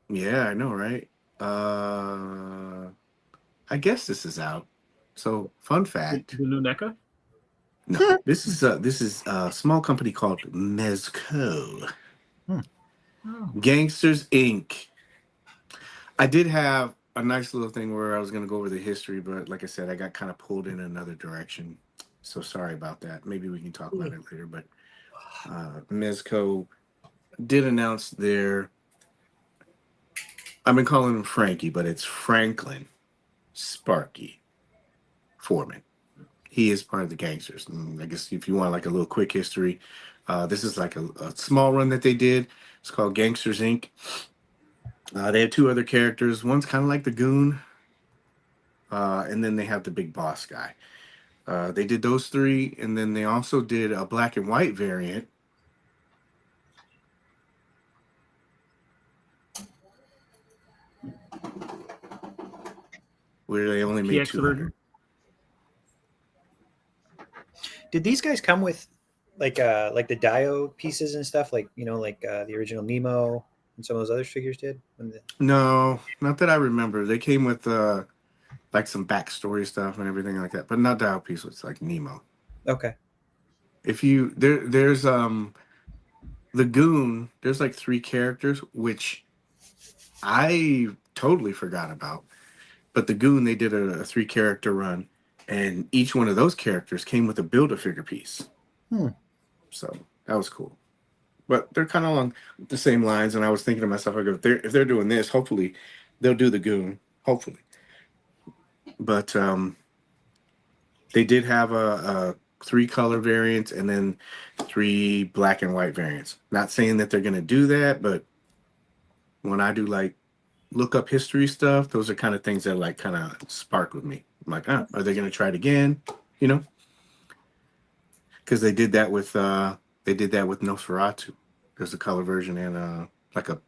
Yeah, I know, right? I guess this is out. So, fun fact. The new NECA? No, this is a small company called Mezco. Hmm. Oh. Gangsters Inc. I did have a nice little thing where I was going to go over the history, but like I said, I got kind of pulled in another direction. So sorry about that. Maybe we can talk about it later. But Mezco did announce their, I've been calling him Frankie, but it's Franklin Sparky Foreman. He is part of the Gangsters. And I guess if you want like a little quick history, this is like a small run that they did. It's called Gangsters Inc. They have 2 other characters. One's kind of like the goon, and then they have the big boss guy. They did those 3, and then they also did a black and white variant. Where they only made PX 200. version? Did these guys come with like the Dio pieces and stuff, like like the original Nemo and some of those other figures did? No, not that I remember. They came with like some backstory stuff and everything like that, but not Dial Piece. It's like Nemo. Okay. If you there's the goon. There's like 3 characters which I totally forgot about. But the goon, they did a 3 character run, and each one of those characters came with a Build-A-Figure piece. So that was cool. But they're kind of along the same lines, and I was thinking to myself, I go, if they're doing this, hopefully they'll do the goon. Hopefully. But they did have a 3 color variants and then 3 black and white variants. Not saying that they're going to do that, but when I do like look up history stuff, those are kind of things that like kind of spark with me. I'm like, are they going to try it again? Because they did that with Nosferatu. There's a color version and like a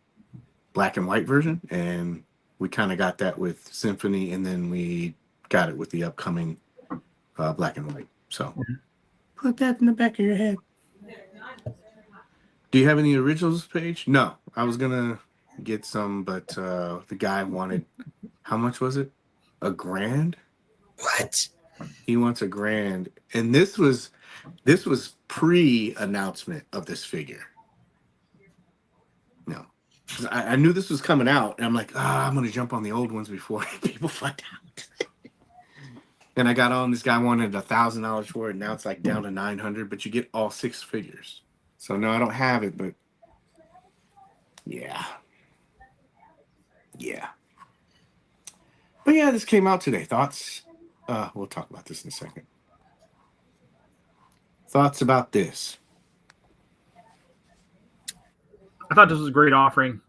black and white version, and we kind of got that with Symphony, and then we got it with the upcoming black and white. So put that in the back of your head. Do you have any originals, Paige? No, I was gonna get some, but the guy wanted, how much was it? $1,000? What? He wants $1,000, and this was pre-announcement of this figure. No, I knew this was coming out, and I'm like, I'm gonna jump on the old ones before people find out. And I got on. This guy wanted $1,000 for it, and now it's like down to $900. But you get all 6 figures. So no, I don't have it, but yeah. But yeah, this came out today. Thoughts? We'll talk about this in a second. Thoughts about this? I thought this was a great offering.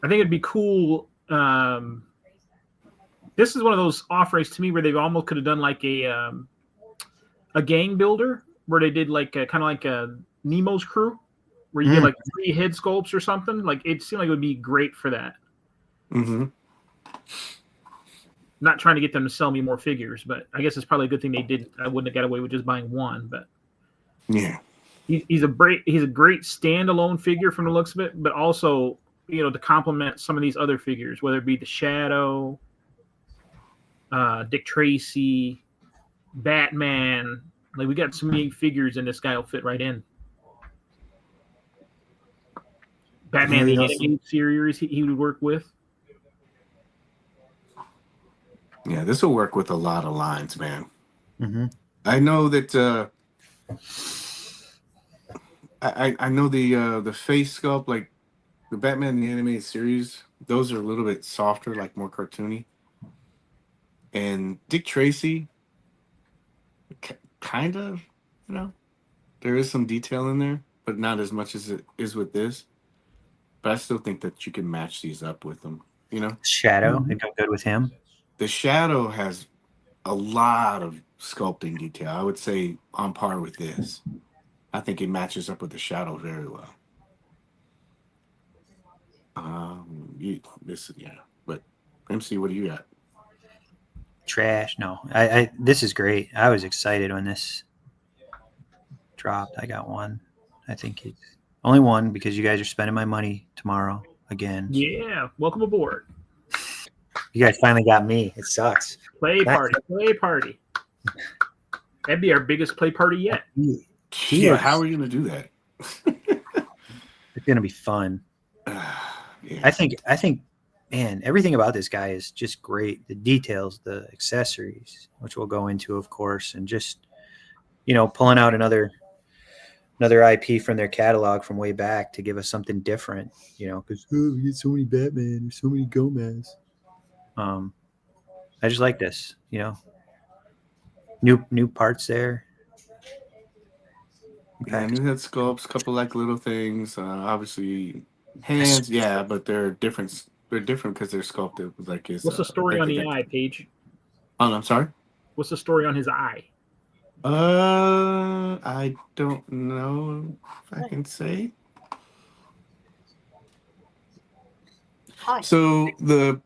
I think it'd be cool. This is one of those offerings to me where they almost could have done like a gang builder, where they did like kind of like a Nemo's Crew, where you get like 3 head sculpts or something. Like it seemed like it would be great for that. Mm-hmm. Not trying to get them to sell me more figures, but I guess it's probably a good thing they didn't. I wouldn't have got away with just buying 1, but yeah, he's a great standalone figure from the looks of it, but also to complement some of these other figures, whether it be the Shadow, Dick Tracy, Batman. Like we got so many figures, and this guy will fit right in. Batman, the animated series he would work with. Yeah, this will work with a lot of lines, man. Mm-hmm. I know that. I know the face sculpt, like the Batman the animated series. Those are a little bit softer, like more cartoony. And Dick Tracy, kind of, there is some detail in there, but not as much as it is with this. but I still think that you can match these up with them. You know, Shadow, it'd go good with him. the Shadow has a lot of sculpting detail. I would say on par with this. I think it matches up with the Shadow very well. But MC, what do you got? Trash. No, I this is great. I was excited when this dropped. I got one. I think it's only one because you guys are spending my money tomorrow again. Yeah, welcome aboard. You guys finally got me. It sucks. Play party. That'd be our biggest play party yet. Yeah, how are you going to do that? It's gonna be fun. Yeah. I think, man, everything about this guy is just great. The details, the accessories, which we'll go into, of course, and just pulling out another IP from their catalog from way back to give us something different. Because we get so many Batman, there's so many Gomez. I just like this. New parts there. Yeah, new head sculpts, couple like little things. Obviously, hands, yeah, but they're different. They're different because they're sculpted. Like his. What's the story on the eye, Paige? Oh, I'm sorry. What's the story on his eye? I don't know if I can say. Hi. So the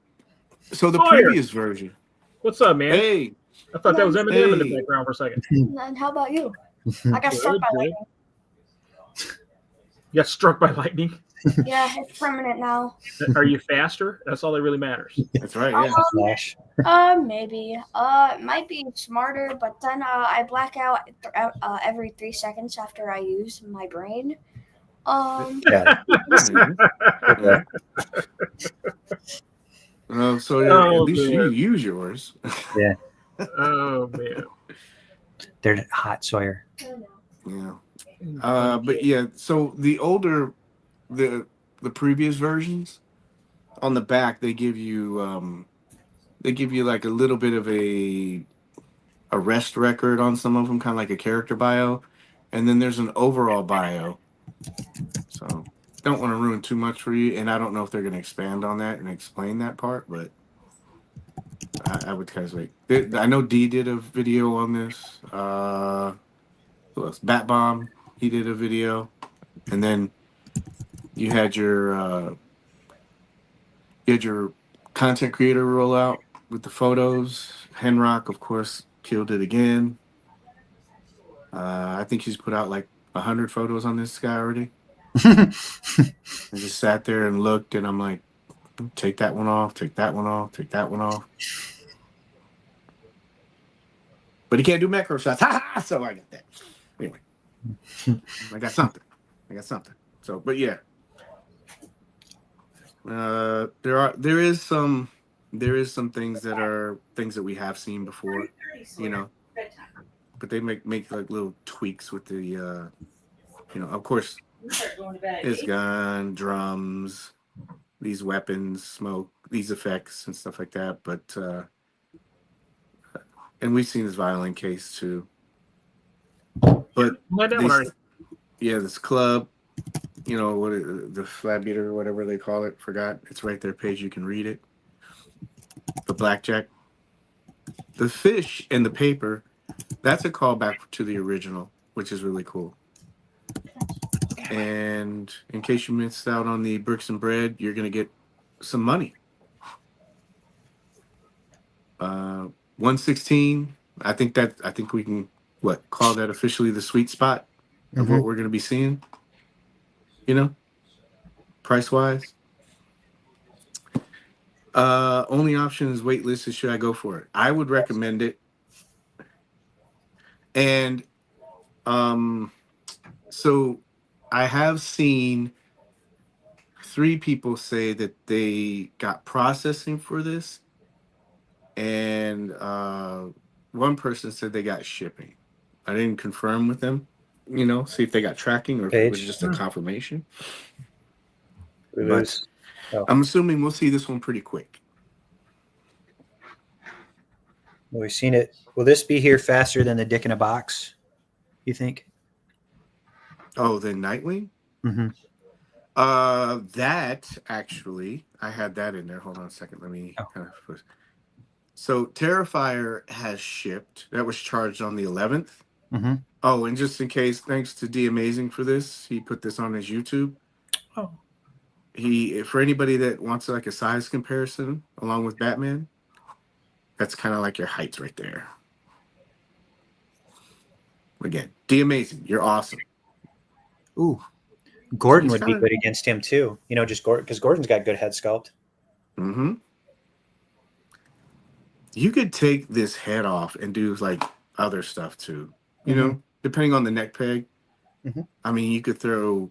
Sawyer. previous version. What's up, man? Hey, I thought that was Eminem in the Hey. background for a second. And how about you? I got struck by Good. lightning. You got struck by lightning. Yeah, it's permanent now. Are you faster? That's all that really matters. that's right. Yeah. Flash. Maybe. It might be smarter, but then I black out every 3 seconds after I use my brain. Yeah. Yeah. So Oh, at least you man. use yours. Oh man. They're hot, Sawyer. Yeah. But yeah, so the previous versions on the back they give you like a little bit of a arrest record on some of them, kind of like a character bio, and then there's an overall bio. So don't want to ruin too much for you, and I don't know if they're going to expand on that and explain that part, but I would kind of say I know D did a video on this. Who else? Bat Bomb, he did a video, and then you had your content creator rollout with the photos. Henrock, of course, killed it again. I think he's put out like 100 photos on this guy already. I just sat there and looked, and I'm like, take that one off, take that one off, take that one off. But he can't do macro shots. Ha ha! So I got that. Anyway, I got something. So, but yeah, there is some things that we have seen before, but they make like little tweaks with the, of course, his gun, drums, these weapons, smoke, these effects and stuff like that. But and we've seen his violin case too. But this club, the flat beater or whatever they call it, forgot. It's right there, Paige. You can read it. The blackjack, the fish, and the paper. That's a callback to the original, which is really cool. And in case you missed out on the bricks and bread, you're gonna get some money. 116. I think we can call that officially the sweet spot of what we're gonna be seeing. Price wise. Only option is waitlisted. Should I go for it? I would recommend it. And so I have seen 3 people say that they got processing for this, and one person said they got shipping. I didn't confirm with them, see if they got tracking or if it was just a confirmation. But I'm assuming we'll see this one pretty quick. Well, we've seen it. Will this be here faster than the Dick in a Box, you think? Oh, then Nightwing? Mm-hmm. That actually, I had that in there. Hold on a second. Let me Oh. kind of. So Terrifier has shipped. That was charged on the 11th. Mm-hmm. Oh, and just in case, thanks to D Amazing for this. He put this on his YouTube. Oh. For anybody that wants like a size comparison along with Batman, that's kind of like your heights right there. Again, D Amazing, you're awesome. Ooh. Gordon So would be good against him too. You know, just Gordon, because Gordon's got good head sculpt. Mm-hmm. You could take this head off and do like other stuff too. You know, depending on the neck peg. Mm-hmm. I mean, you could throw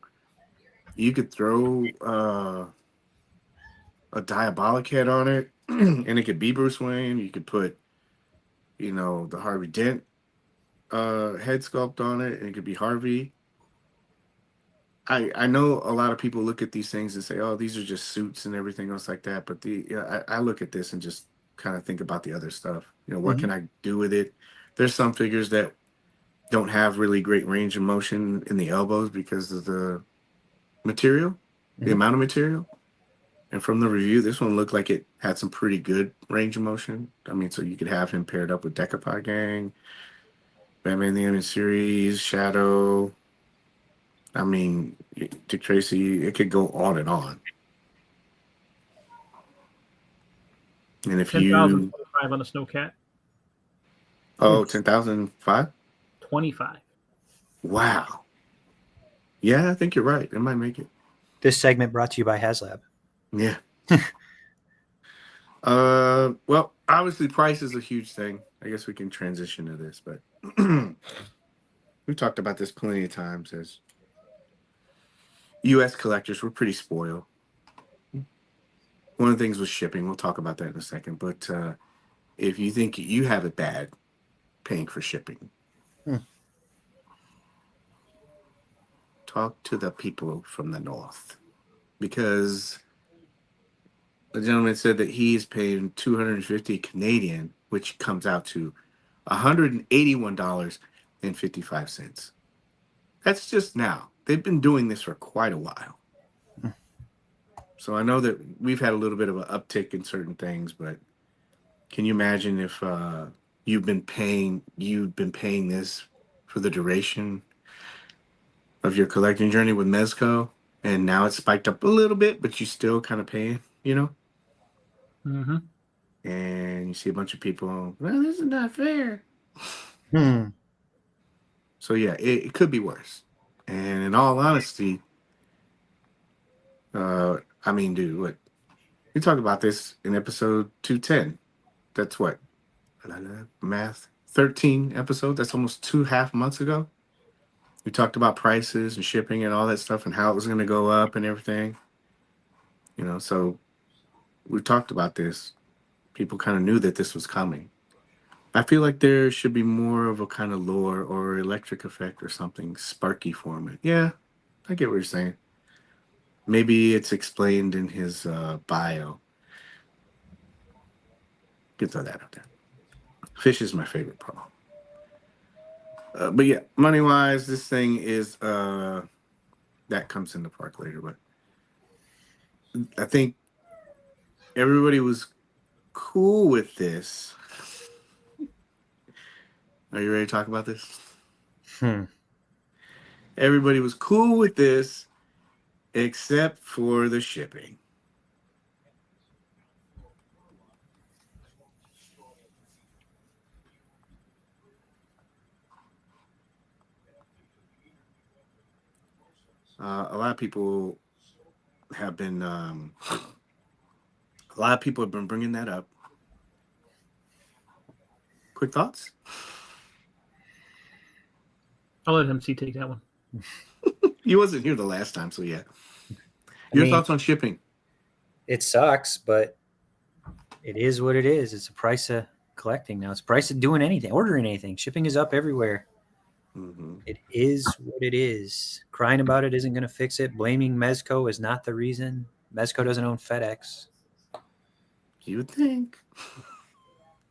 a diabolic head on it, and it could be Bruce Wayne. You could put, you know, the Harvey Dent head sculpt on it, and it could be Harvey. I know a lot of people look at these things and say, oh, these are just suits and everything else like that. But I look at this and just kind of think about the other stuff. You know, what can I do with it? There's some figures that don't have really great range of motion in the elbows because of the material, the amount of material. And from the review, this one looked like it had some pretty good range of motion. I mean, so you could have him paired up with Decapod Gang, Batman the Animated Series, Shadow. I mean, Dick Tracy, it could go on and on. And if 10,005 on a Snowcat. Oh, 10,005? 25. Wow. Yeah, I think you're right. It might make it. This segment brought to you by HasLab. Yeah. Well, obviously price is a huge thing. I guess we can transition to this, but we've talked about this plenty of times as US collectors. We're pretty spoiled. One of the things was shipping. We'll talk about that in a second. But if you think you have it bad paying for shipping, talk to the people from the North. Because the gentleman said that he is paying $250 Canadian, which comes out to $181.55. That's just now. They've been doing this for quite a while. So I know that we've had a little bit of an uptick in certain things, but can you imagine if you've been paying this for the duration of your collecting journey with Mezco, and now it's spiked up a little bit, but you still kind of paying, you know? Mm-hmm. And you see a bunch of people, well, this is not fair. So yeah, it could be worse. And in all honesty, I mean, dude, what? We talked about this in episode 210. That's what? Math? 13 episodes? That's almost 2.5 months ago. We talked about prices and shipping and all that stuff and how it was going to go up and everything. You know, so we talked about this. People kind of knew that this was coming. I feel like there should be more of a kind of lore or electric effect or something. Sparky Foreman. Yeah, I get what you're saying. Maybe it's explained in his bio. Could throw that out there. Fish is my favorite pro. But yeah, money-wise, this thing is that comes in the park later. But I think everybody was cool with this. Are you ready to talk about this? Everybody was cool with this except for the shipping. A lot of people have been bringing that up. Quick thoughts? I'll let MC take that one. You wasn't here the last time, so yeah. Your thoughts on shipping? It sucks, but it is what it is. It's a price of collecting now. It's a price of doing anything, ordering anything. Shipping is up everywhere. It is what it is. Crying about it isn't going to fix it. Blaming Mezco is not the reason. Mezco doesn't own FedEx. You would think.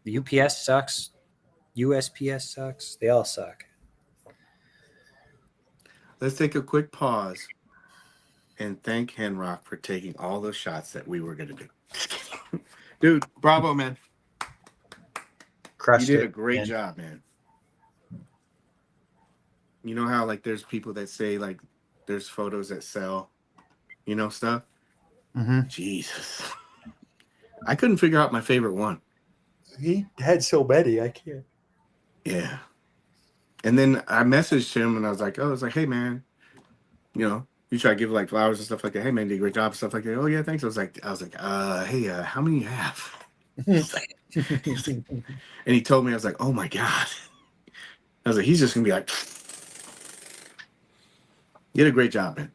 The UPS sucks. USPS sucks. They all suck. Let's take a quick pause and thank Henrock for taking all those shots that we were gonna do. Dude, bravo, man. Crushed You did it. a great man. job, man. You know how like there's people that say like there's photos that sell, stuff? Mm-hmm. Jesus. I couldn't figure out my favorite one. He had so many, I can't. Yeah. And then I messaged him and I was like, hey man, you try to give like flowers and stuff like that. Hey man, did a great job and stuff like that. Oh yeah, thanks. I was like, hey, how many you have? He's like, and he told me, I was like, oh my God. I was like, he's just gonna be like, you did a great job, man.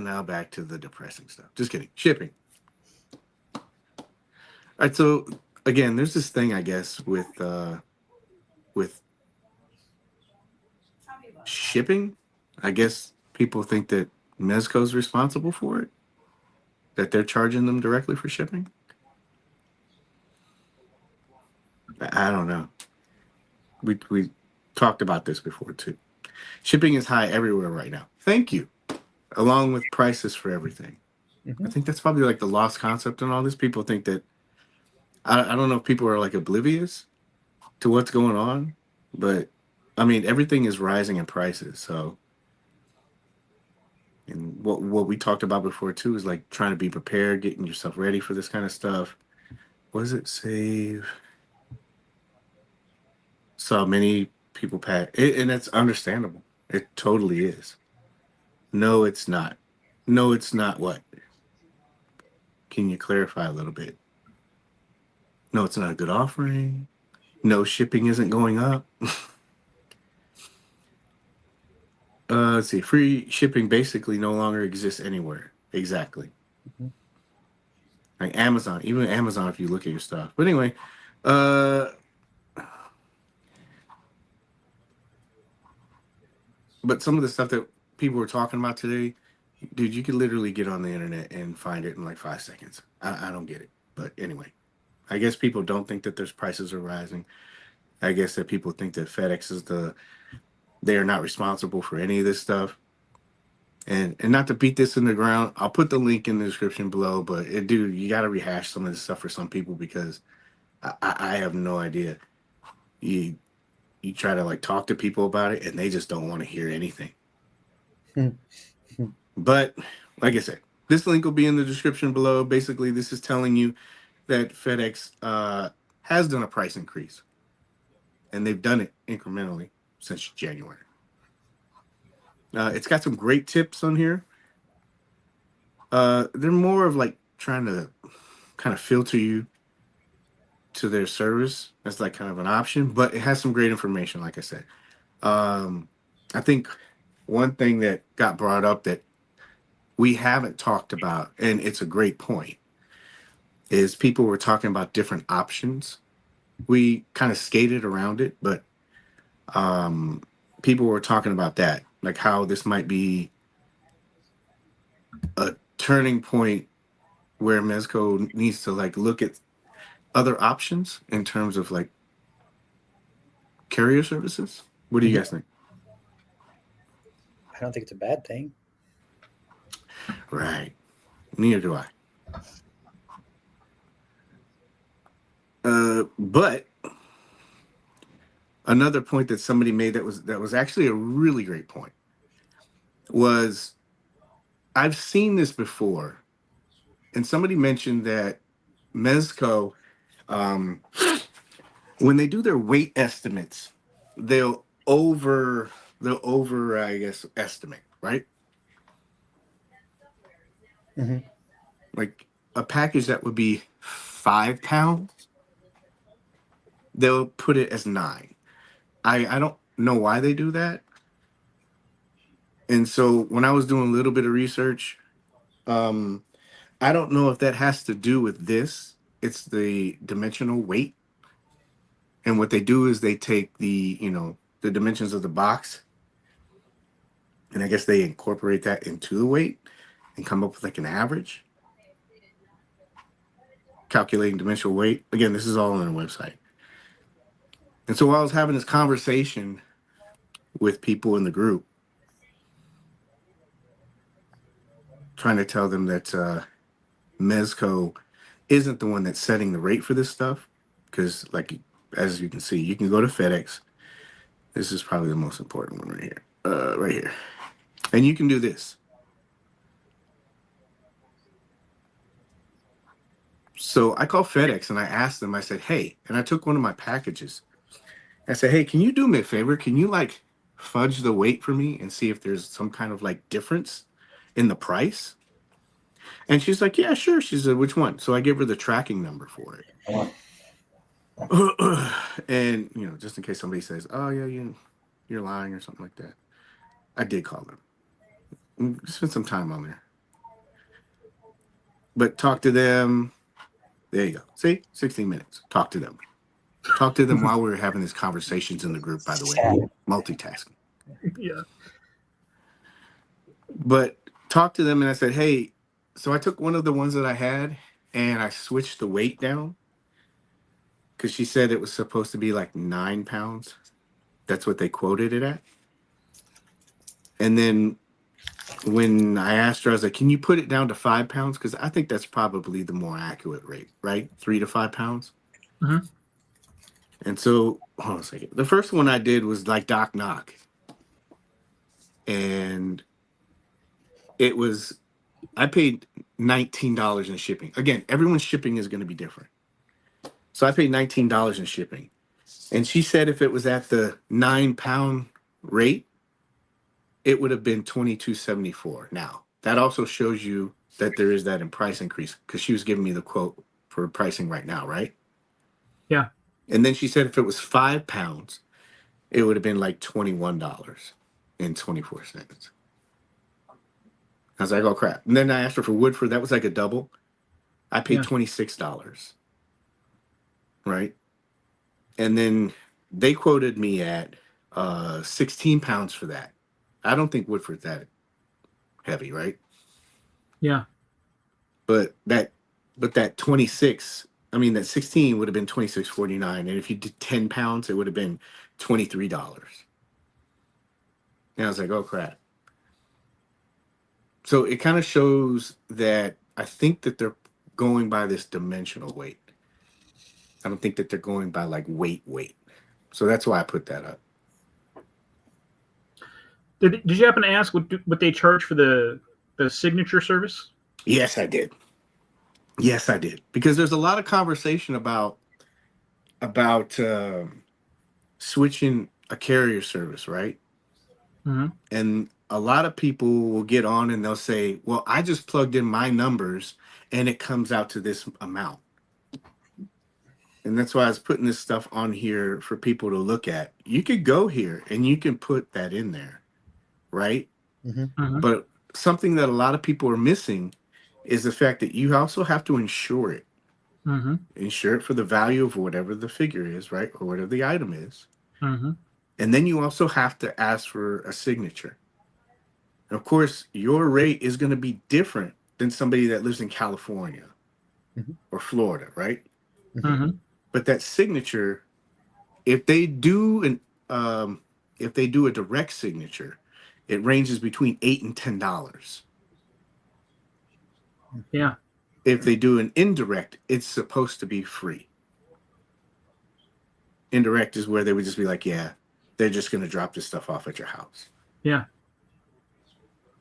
Now back to the depressing stuff. Just kidding. Shipping. All right, so again, there's this thing, I guess, with shipping. I guess people think that Mezco's responsible for it, that they're charging them directly for shipping. I don't know. We talked about this before too. Shipping is high everywhere right now. Thank you. Along with prices for everything. Mm-hmm. I think that's probably like the lost concept in all this. People think that I don't know if people are like oblivious to what's going on, but I mean everything is rising in prices. So, and what we talked about before too is like trying to be prepared, getting yourself ready for this kind of stuff. What does it save? So many people pack it, and it's understandable. It totally is. No, it's not. No, it's not. What? Can you clarify a little bit? No, it's not a good offering. No, shipping isn't going up. Let's see. Free shipping basically no longer exists anywhere. Exactly. Mm-hmm. Like Amazon, even Amazon, if you look at your stuff. But anyway, but some of the stuff that people were talking about today, dude, you could literally get on the internet and find it in like 5 seconds. I don't get it. But anyway, I guess people don't think that there's prices are rising. I guess that people think that FedEx is they are not responsible for any of this stuff. And not to beat this in the ground, I'll put the link in the description below. But dude, you got to rehash some of this stuff for some people because I have no idea. You try to like talk to people about it, and they just don't want to hear anything. But like I said, this link will be in the description below. Basically, this is telling you that FedEx has done a price increase, and they've done it incrementally since January. It's got some great tips on here. They're more of like trying to kind of filter you to their service. That's like kind of an option, but it has some great information, like I said. I think one thing that got brought up that we haven't talked about, and it's a great point, is people were talking about different options. We kind of skated around it, but people were talking about that, like how this might be a turning point where Mezco needs to like look at other options in terms of like carrier services. What do you guys think? I don't think it's a bad thing. Right. Neither do I. But another point that somebody made that was actually a really great point was I've seen this before, and somebody mentioned that Mezco, when they do their weight estimates, they'll over I guess estimate, right? Mm-hmm. Like a package that would be 5 pounds, they'll put it as 9. I don't know why they do that. And so when I was doing a little bit of research, I don't know if that has to do with this. It's the dimensional weight. And what they do is they take the dimensions of the box, and I guess they incorporate that into the weight and come up with like an average. Calculating dimensional weight. Again, this is all on the website. And so while I was having this conversation with people in the group, trying to tell them that Mezco isn't the one that's setting the rate for this stuff. Because, like, as you can see, you can go to FedEx. This is probably the most important one right here. Right here. And you can do this. So I called FedEx and I asked them, I said, hey, and I took one of my packages. I said, hey, can you do me a favor? Can you like fudge the weight for me and see if there's some kind of like difference in the price? And she's like, yeah, sure. She said, which one? So I gave her the tracking number for it. And, you know, just in case somebody says, oh, yeah, you're lying or something like that. I did call them. Spent some time on there. But talk to them. There you go. See, 16 minutes. Talk to them. Talk to them while we were having these conversations in the group, by the way. Multitasking. Yeah. But talk to them and I said, hey, so I took one of the ones that I had and I switched the weight down because she said it was supposed to be like 9 pounds. That's what they quoted it at. And then when I asked her, I was like, can you put it down to 5 pounds? Because I think that's probably the more accurate rate, right? 3 to 5 pounds. Mm-hmm. And so, hold on a second. The first one I did was like Doc Knock. And it was, I paid $19 in shipping. Again, everyone's shipping is going to be different. So I paid $19 in shipping. And she said if it was at the 9 pound rate, it would have been $22.74. Now, that also shows you that there is that in price increase because she was giving me the quote for pricing right now, right? Yeah. And then she said if it was 5 pounds, it would have been like $21.24. I was like, oh, crap. And then I asked her for Woodford. That was like a double. I paid $26, right? And then they quoted me at 16 pounds for that. I don't think Woodford's that heavy, right? Yeah. But that 26, I mean, that 16 would have been $26.49. And if you did 10 pounds, it would have been $23. And I was like, oh, crap. So it kind of shows that I think that they're going by this dimensional weight. I don't think that they're going by like weight. So that's why I put that up. Did you happen to ask what they charge for the signature service? Yes, I did. Because there's a lot of conversation about switching a carrier service, right? Mm-hmm. And a lot of people will get on and they'll say, well, I just plugged in my numbers and it comes out to this amount. And that's why I was putting this stuff on here for people to look at. You could go here and you can put that in there, right? Mm-hmm. Mm-hmm. But something that a lot of people are missing is the fact that you also have to insure it. Mm-hmm. Insure it for the value of whatever the figure is, right? Or whatever the item is. Mm-hmm. And then you also have to ask for a signature. And of course, your rate is going to be different than somebody that lives in California or Florida, right? Mm-hmm. But that signature, if they do a direct signature, it ranges between $8 and $10. Yeah. If they do an indirect, it's supposed to be free. Indirect is where they would just be like, yeah, they're just going to drop this stuff off at your house. Yeah.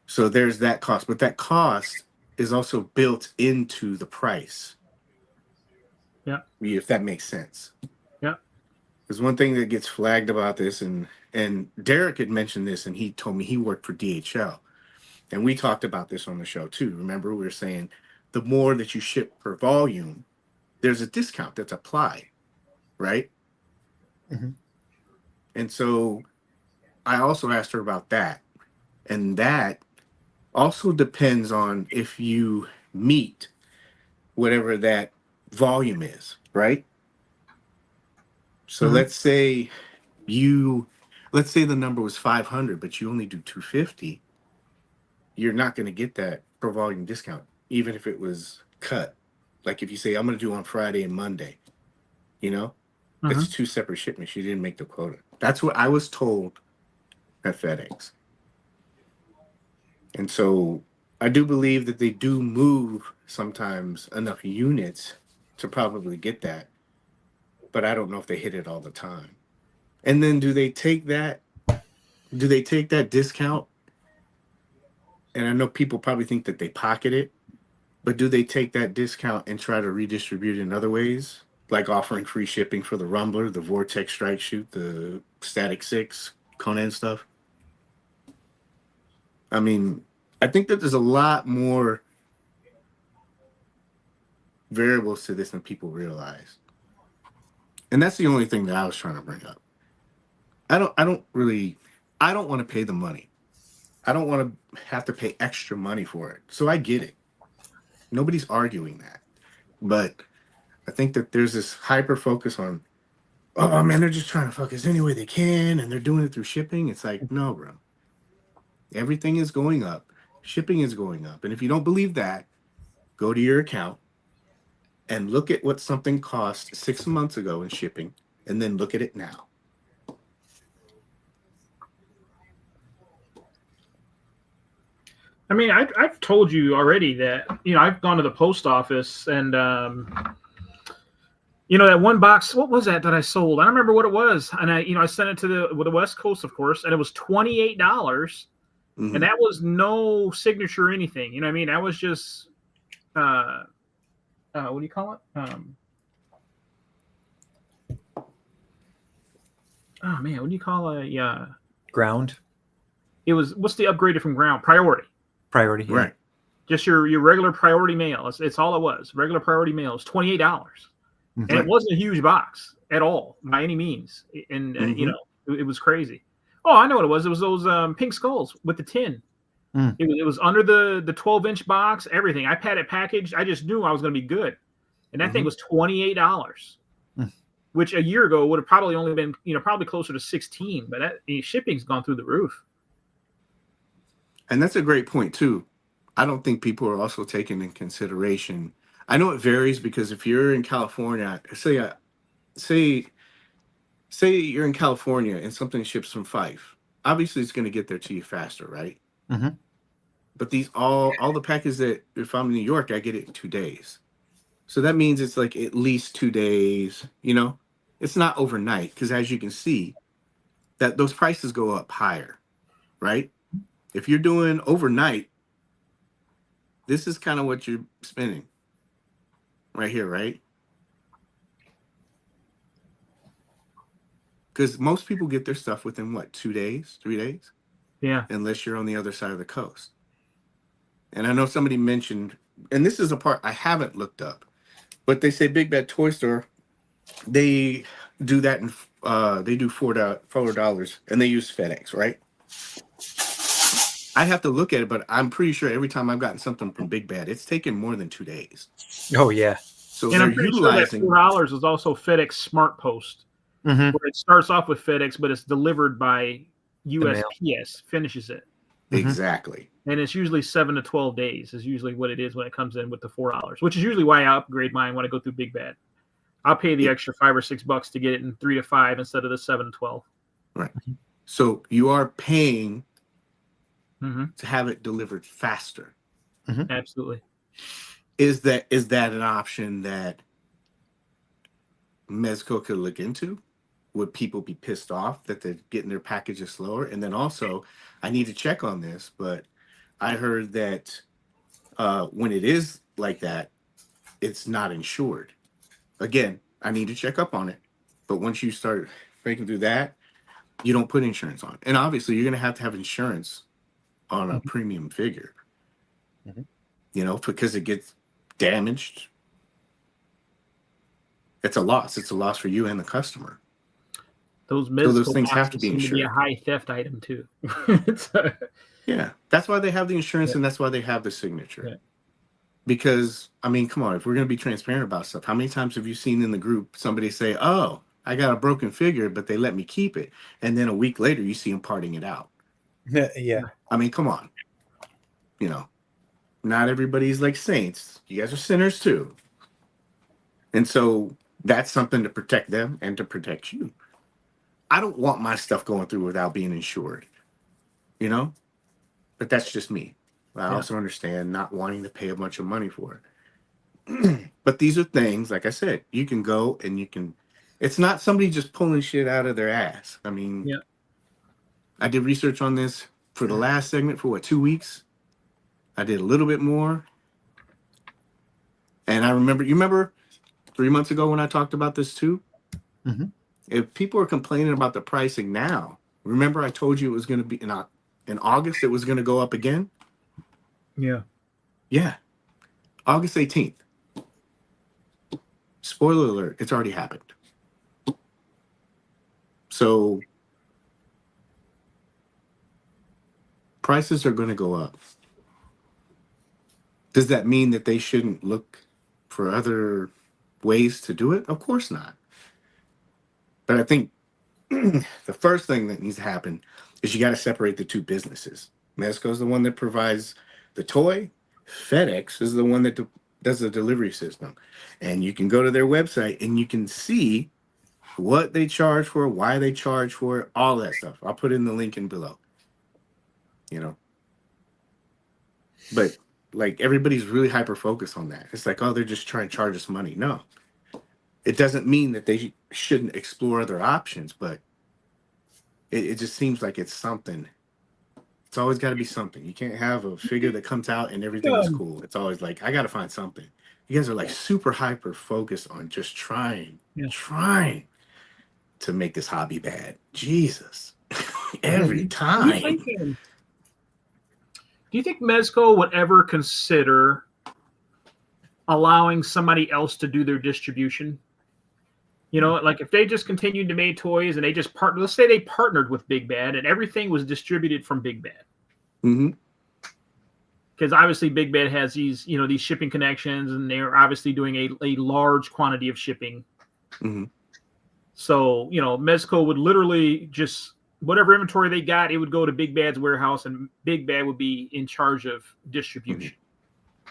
So there's that cost, but that cost is also built into the price. Yeah. If that makes sense. Yeah. There's one thing that gets flagged about this, and Derek had mentioned this, and he told me he worked for DHL. And we talked about this on the show too. Remember, we were saying the more that you ship per volume, there's a discount that's applied, right? Mm-hmm. And so I also asked her about that. And that also depends on if you meet whatever that volume is, right? So let's say the number was 500, but you only do 250. You're not going to get that per volume discount, even if it was cut. Like if you say, I'm going to do on Friday and Monday, that's 2 separate shipments. You didn't make the quota. That's what I was told at FedEx. And so I do believe that they do move sometimes enough units to probably get that, but I don't know if they hit it all the time. And then do they take that discount? And I know people probably think that they pocket it, but do they take that discount and try to redistribute it in other ways? Like offering free shipping for the Rumbler, the Vortex Strike Shoot, the Static 6, Conan stuff? I mean, I think that there's a lot more variables to this than people realize. And that's the only thing that I was trying to bring up. I don't want to pay the money. I don't want to have to pay extra money for it. So I get it. Nobody's arguing that. But I think that there's this hyper focus on, oh man, they're just trying to fuck us any way they can and they're doing it through shipping. It's like, no, bro. Everything is going up. Shipping is going up. And if you don't believe that, go to your account and look at what something cost 6 months ago in shipping and then look at it now. I mean, I've told you already that, I've gone to the post office and, that one box, what was that I sold? I don't remember what it was. And I sent it to the West Coast, of course, and it was $28. Mm-hmm. And that was no signature or anything. You know what I mean? That was just, what do you call it? Oh man, what do you call a ground? It was, what's the upgraded from ground? Priority. Yeah. Right. Just your regular priority mail. It's all it was. Regular priority mail is $28. Mm-hmm. And it wasn't a huge box at all by any means. And it was crazy. Oh, I know what it was. It was those pink skulls with the tin. Mm. It was under the 12-inch box, everything. I had it packaged. I just knew I was going to be good. And that thing was $28, which a year ago would have probably only been, probably closer to 16. But shipping's gone through the roof. And that's a great point, too. I don't think people are also taking in consideration. I know it varies because if you're in California, say you're in California and something ships from Fife, obviously it's going to get there to you faster, right? Mm-hmm. But all the packages that if I'm in New York, I get it in 2 days. So that means it's like at least 2 days, It's not overnight because as you can see, that those prices go up higher, right? If you're doing overnight, this is kind of what you're spending right here, right? Because most people get their stuff within 2 days, 3 days? Yeah. Unless you're on the other side of the coast. And I know somebody mentioned, and this is a part I haven't looked up, but they say Big Bad Toy Store, they do that in they do $4 and they use FedEx, right? I have to look at it, but I'm pretty sure every time I've gotten something from Big Bad, it's taken more than 2 days. Oh yeah. So and I'm pretty sure that $4 is also FedEx Smart Post, where it starts off with FedEx, but it's delivered by USPS, finishes it. Exactly. And it's usually 7 to 12 days is usually what it is when it comes in with the $4, which is usually why I upgrade mine when I go through Big Bad. I'll pay the extra $5 or $6 to get it in 3 to 5 instead of the 7 to 12. Right. So you are paying to have it delivered faster. Absolutely. Is that an option that Mezco could look into? Would people be pissed off that they're getting their packages slower? And then also, I need to check on this, but I heard that when it is like that, it's not insured. Again, I need to check up on it. But once you start breaking through that, you don't put insurance on. And obviously, you're going to have insurance on a premium figure, because it gets damaged. It's a loss. It's a loss for you and the customer. Those things have to be insured. Be a high theft item too. Yeah, that's why they have the insurance and that's why they have the signature. Yeah. Because I mean, come on, if we're going to be transparent about stuff, how many times have you seen in the group somebody say, "Oh, I got a broken figure, but they let me keep it," and then a week later you see them parting it out? Yeah. I mean, come on. Not everybody's like saints. You guys are sinners too. And so that's something to protect them and to protect you. I don't want my stuff going through without being insured, but that's just me. I also understand not wanting to pay a bunch of money for it. But these are things, like I said, you can go and you can, it's not somebody just pulling shit out of their ass. I mean, Yeah. I did research on this for the last segment for 2 weeks. I did a little bit more. And I remember, you remember 3 months ago when I talked about this too? Mm-hmm. If people are complaining about the pricing now, remember I told you it was going to be in August, it was going to go up again? Yeah. Yeah. August 18th. Spoiler alert, it's already happened. So prices are going to go up. Does that mean that they shouldn't look for other ways to do it? Of course not. But I think the first thing that needs to happen is you got to separate the two businesses. Mezco is the one that provides the toy. FedEx is the one that does the delivery system. And you can go to their website and you can see what they charge for, why they charge for it, all that stuff. I'll put in the link in below. You know, but like everybody's really hyper focused on that. It's like, oh, they're just trying to charge us money. No, it doesn't mean that they shouldn't explore other options, but it just seems like it's something. It's always got to be something. You can't have a figure that comes out and everything is cool. It's always like, I got to find something. You guys are like super hyper focused on just trying to make this hobby bad. Jesus. Every time. Do you think Mezco would ever consider allowing somebody else to do their distribution? You know, like if they just continued to make toys and they just partnered, let's say they partnered with Big Bad and everything was distributed from Big Bad. Mm-hmm. Because obviously Big Bad has these, you know, these shipping connections and they're obviously doing a large quantity of shipping. Mm-hmm. So, you know, Mezco would literally just, whatever inventory they got, it would go to Big Bad's warehouse and Big Bad would be in charge of distribution.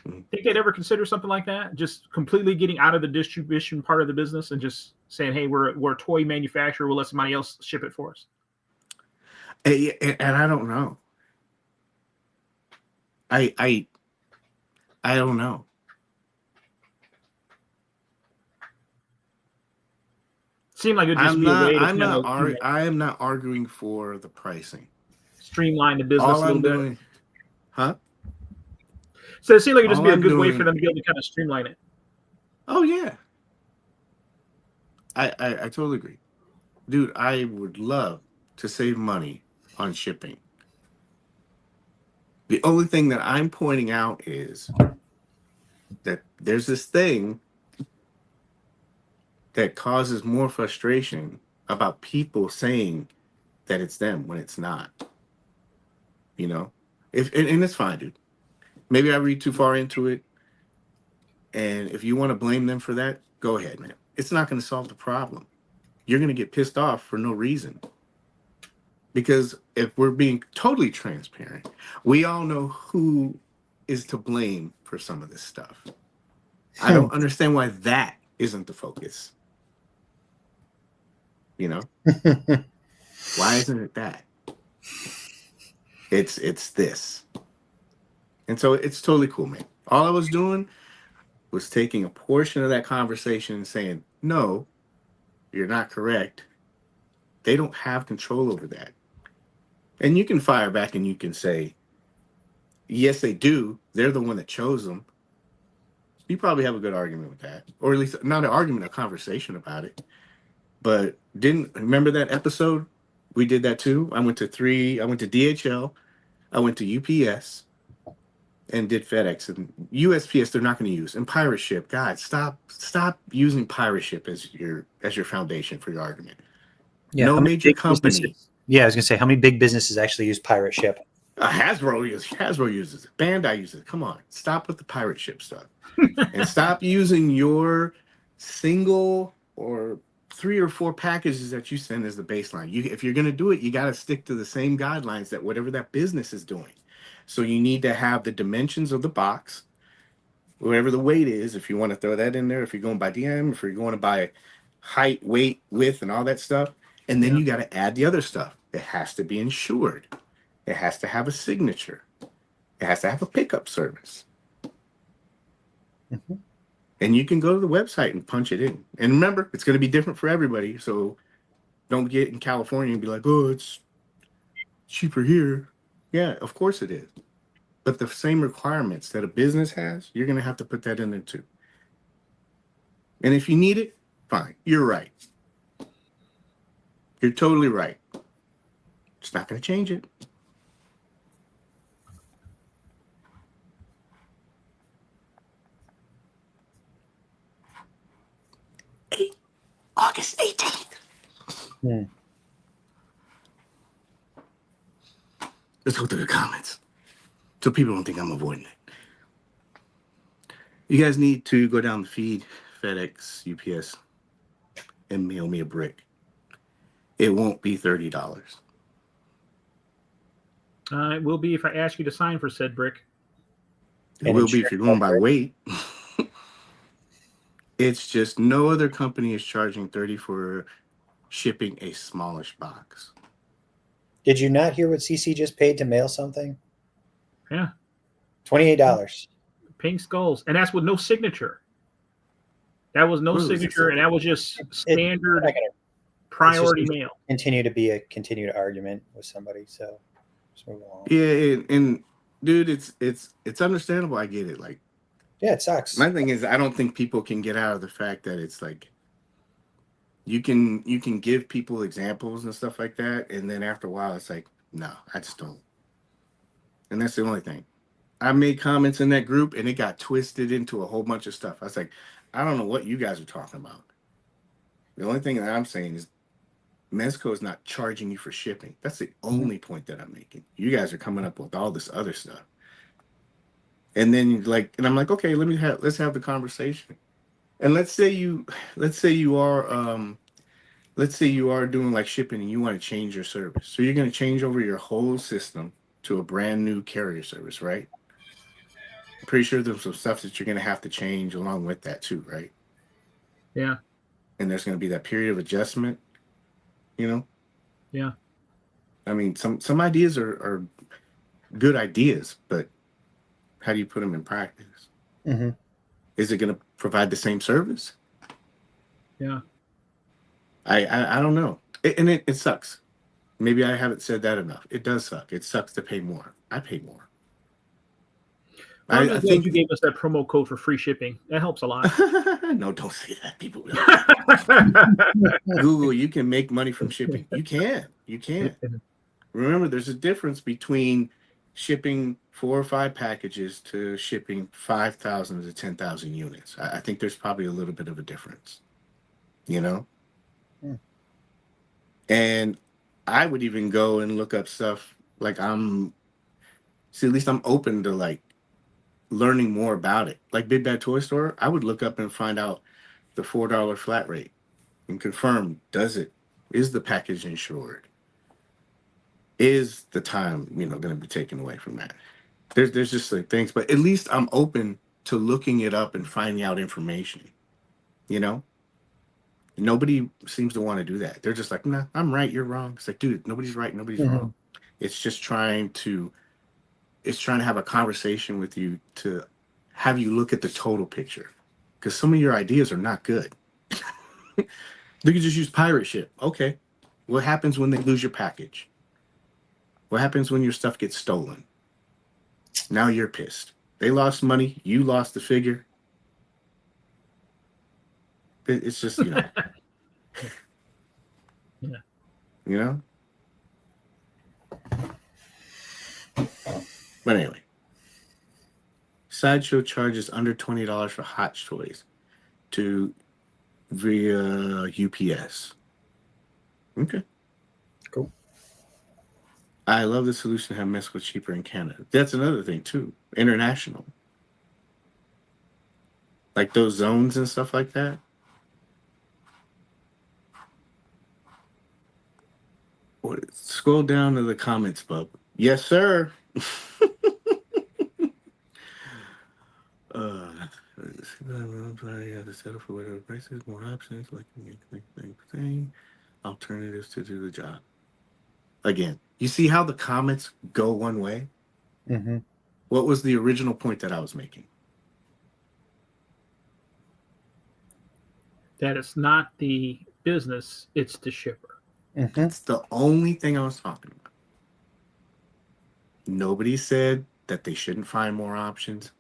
Mm-hmm. Think they'd ever consider something like that? Just completely getting out of the distribution part of the business and just saying, hey, we're a toy manufacturer. We'll let somebody else ship it for us. And I don't know. I don't know. Seemed like it'd just be a way to I am not arguing for the pricing. Streamline the business a little bit. Huh? So it seemed like it'd just be a good way for them to be able to kind of streamline it. Oh yeah. I totally agree. Dude, I would love to save money on shipping. The only thing that I'm pointing out is that there's this thing that causes more frustration about people saying that it's them when it's not. You know? And it's fine, dude. Maybe I read too far into it. And if you want to blame them for that, go ahead, man. It's not going to solve the problem. You're going to get pissed off for no reason. Because if we're being totally transparent, we all know who is to blame for some of this stuff. I don't understand why that isn't the focus. You know? Why isn't it that? It's this. And so it's totally cool, man. All I was doing was taking a portion of that conversation and saying, no, you're not correct. They don't have control over that. And you can fire back and you can say, yes, they do. They're the one that chose them. You probably have a good argument with that. Or at least not an argument, a conversation about it. But remember that episode? We did that too. I went to DHL, I went to UPS, and did FedEx. And USPS they're not going to use. And pirate ship, God, stop using pirate ship as your foundation for your argument. Yeah, no major company. Yeah, I was gonna say, how many big businesses actually use pirate ship? Hasbro uses it. Bandai uses it. Come on, stop with the pirate ship stuff, and stop using your single or 3 or 4 packages that you send as the baseline. If you're gonna do it, you got to stick to the same guidelines that whatever that business is doing. So you need to have the dimensions of the box, whatever the weight is. If you want to throw that in there, if you're going by DM, if you're going to buy height, weight, width, and all that stuff. And then you got to add the other stuff. It has to be insured. It has to have a signature. It has to have a pickup service. Mm-hmm. And you can go to the website and punch it in. And remember, it's going to be different for everybody. So don't get in California and be like, oh, it's cheaper here. Yeah, of course it is. But the same requirements that a business has, you're going to have to put that in there too. And if you need it, fine. You're right. You're totally right. It's not going to change it. August 18th. Hmm. Let's go through the comments so people don't think I'm avoiding it. You guys need to go down the feed, FedEx, UPS, and mail me a brick. It won't be $30. It will be if I ask you to sign for said brick. It will be if you're going by weight. It's just no other company is charging $30 for shipping a smallish box. Did you not hear what CC just paid to mail something? Yeah. $28. Pink skulls. And that's with no signature. That was no signature, and that was just standard priority mail. Continue to be a continued argument with somebody, so just move along. Yeah, and dude, it's understandable. I get it. Like, yeah, it sucks. My thing is, I don't think people can get out of the fact that it's like you can give people examples and stuff like that, and then after a while, it's like, no, I just don't. And that's the only thing. I made comments in that group, and it got twisted into a whole bunch of stuff. I was like, I don't know what you guys are talking about. The only thing that I'm saying is Mezco is not charging you for shipping. That's the only point that I'm making. You guys are coming up with all this other stuff. And then and I'm like, okay, let's have the conversation. And let's say you are doing like shipping and you want to change your service. So you're going to change over your whole system to a brand new carrier service, right? I'm pretty sure there's some stuff that you're going to have to change along with that too, right? Yeah. And there's going to be that period of adjustment, you know? Yeah. I mean, some ideas are good ideas, but how do you put them in practice? Mm-hmm. Is it going to provide the same service? Yeah. I don't know. It sucks. Maybe I haven't said that enough. It does suck. It sucks to pay more. I pay more. Well, I think you gave us that promo code for free shipping. That helps a lot. No, don't say that, people. Google, you can make money from shipping. You can. Remember, there's a difference between shipping 4 or 5 packages to shipping 5,000 to 10,000 units. I think there's probably a little bit of a difference, you know? Hmm. And I would even go and look up stuff like at least I'm open to like learning more about it. Like Big Bad Toy Store, I would look up and find out the $4 flat rate and confirm, is the package insured? Is the time, going to be taken away from that? There's just like things, but at least I'm open to looking it up and finding out information, you know? Nobody seems to want to do that. They're just like, nah, I'm right, you're wrong. It's like, dude, nobody's right, nobody's wrong. It's just trying to have a conversation with you to have you look at the total picture. Because some of your ideas are not good. You can just use pirate ship. Okay. What happens when they lose your package? What happens when your stuff gets stolen? Now you're pissed. They lost money. You lost the figure. It's just, Yeah. You know? But anyway. Sideshow charges under $20 for hot toys via UPS. Okay. Cool. I love the solution to have Mezco cheaper in Canada. That's another thing too. International. Like those zones and stuff like that. Scroll down to the comments, bub. Yes, sir. You have to settle for whatever prices, more options, like thing, alternatives to do the job. Again, you see how the comments go one way? Mm-hmm. What was the original point that I was making? That it's not the business, it's the shipper. That's the only thing I was talking about. Nobody said that they shouldn't find more options.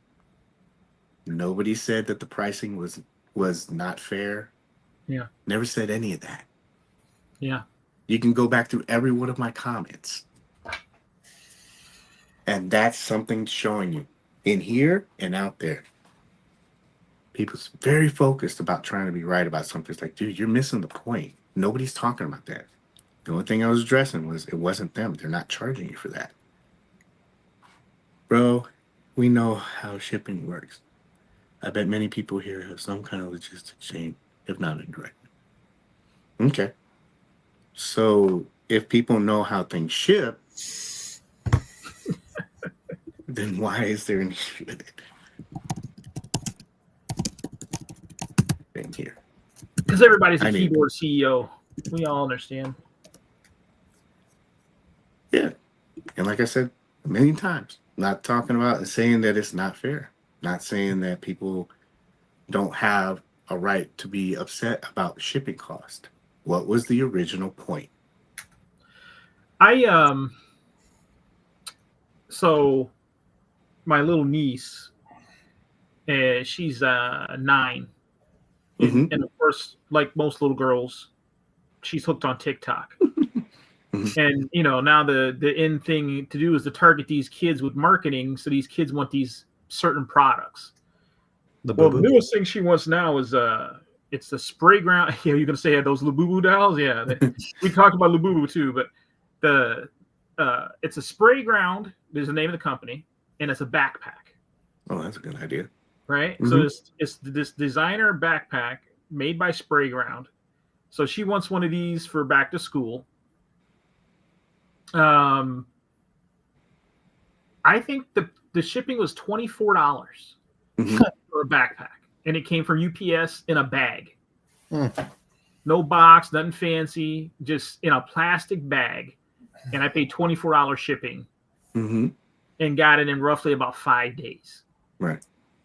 Nobody said that the pricing was not fair. Yeah. Never said any of that. Yeah. You can go back through every one of my comments. And that's something showing you in here and out there. People's very focused about trying to be right about something. It's like, dude, you're missing the point. Nobody's talking about that. The only thing I was addressing was it wasn't them. They're not charging you for that. Bro, we know how shipping works. I bet many people here have some kind of logistics chain, if not indirect. Okay. So if people know how things ship, then why is there an issue with it? In here. Because everybody's I a mean- keyboard CEO. We all understand. Yeah. And like I said a million times, not talking about and saying that it's not fair. Not saying that people don't have a right to be upset about shipping cost. What was the original point? So my little niece, she's 9. Mhm. And of course, like most little girls, she's hooked on TikTok. And now the end thing to do is to target these kids with marketing, so these kids want these certain products. The newest thing she wants now is it's the spray ground. Yeah, you're gonna say those Labubu dolls? Yeah, we talked about Labubu too, but it's a spray ground. There's the name of the company, and it's a backpack. Oh, that's a good idea. Right. Mhm. So it's this designer backpack made by Spray Ground. So she wants one of these for back to school. I think the shipping was $24 Mhm. for a backpack, and it came from UPS in a bag. No box, nothing fancy, just in a plastic bag. And I paid $24 shipping Mhm. and got it in roughly about 5 days. Right.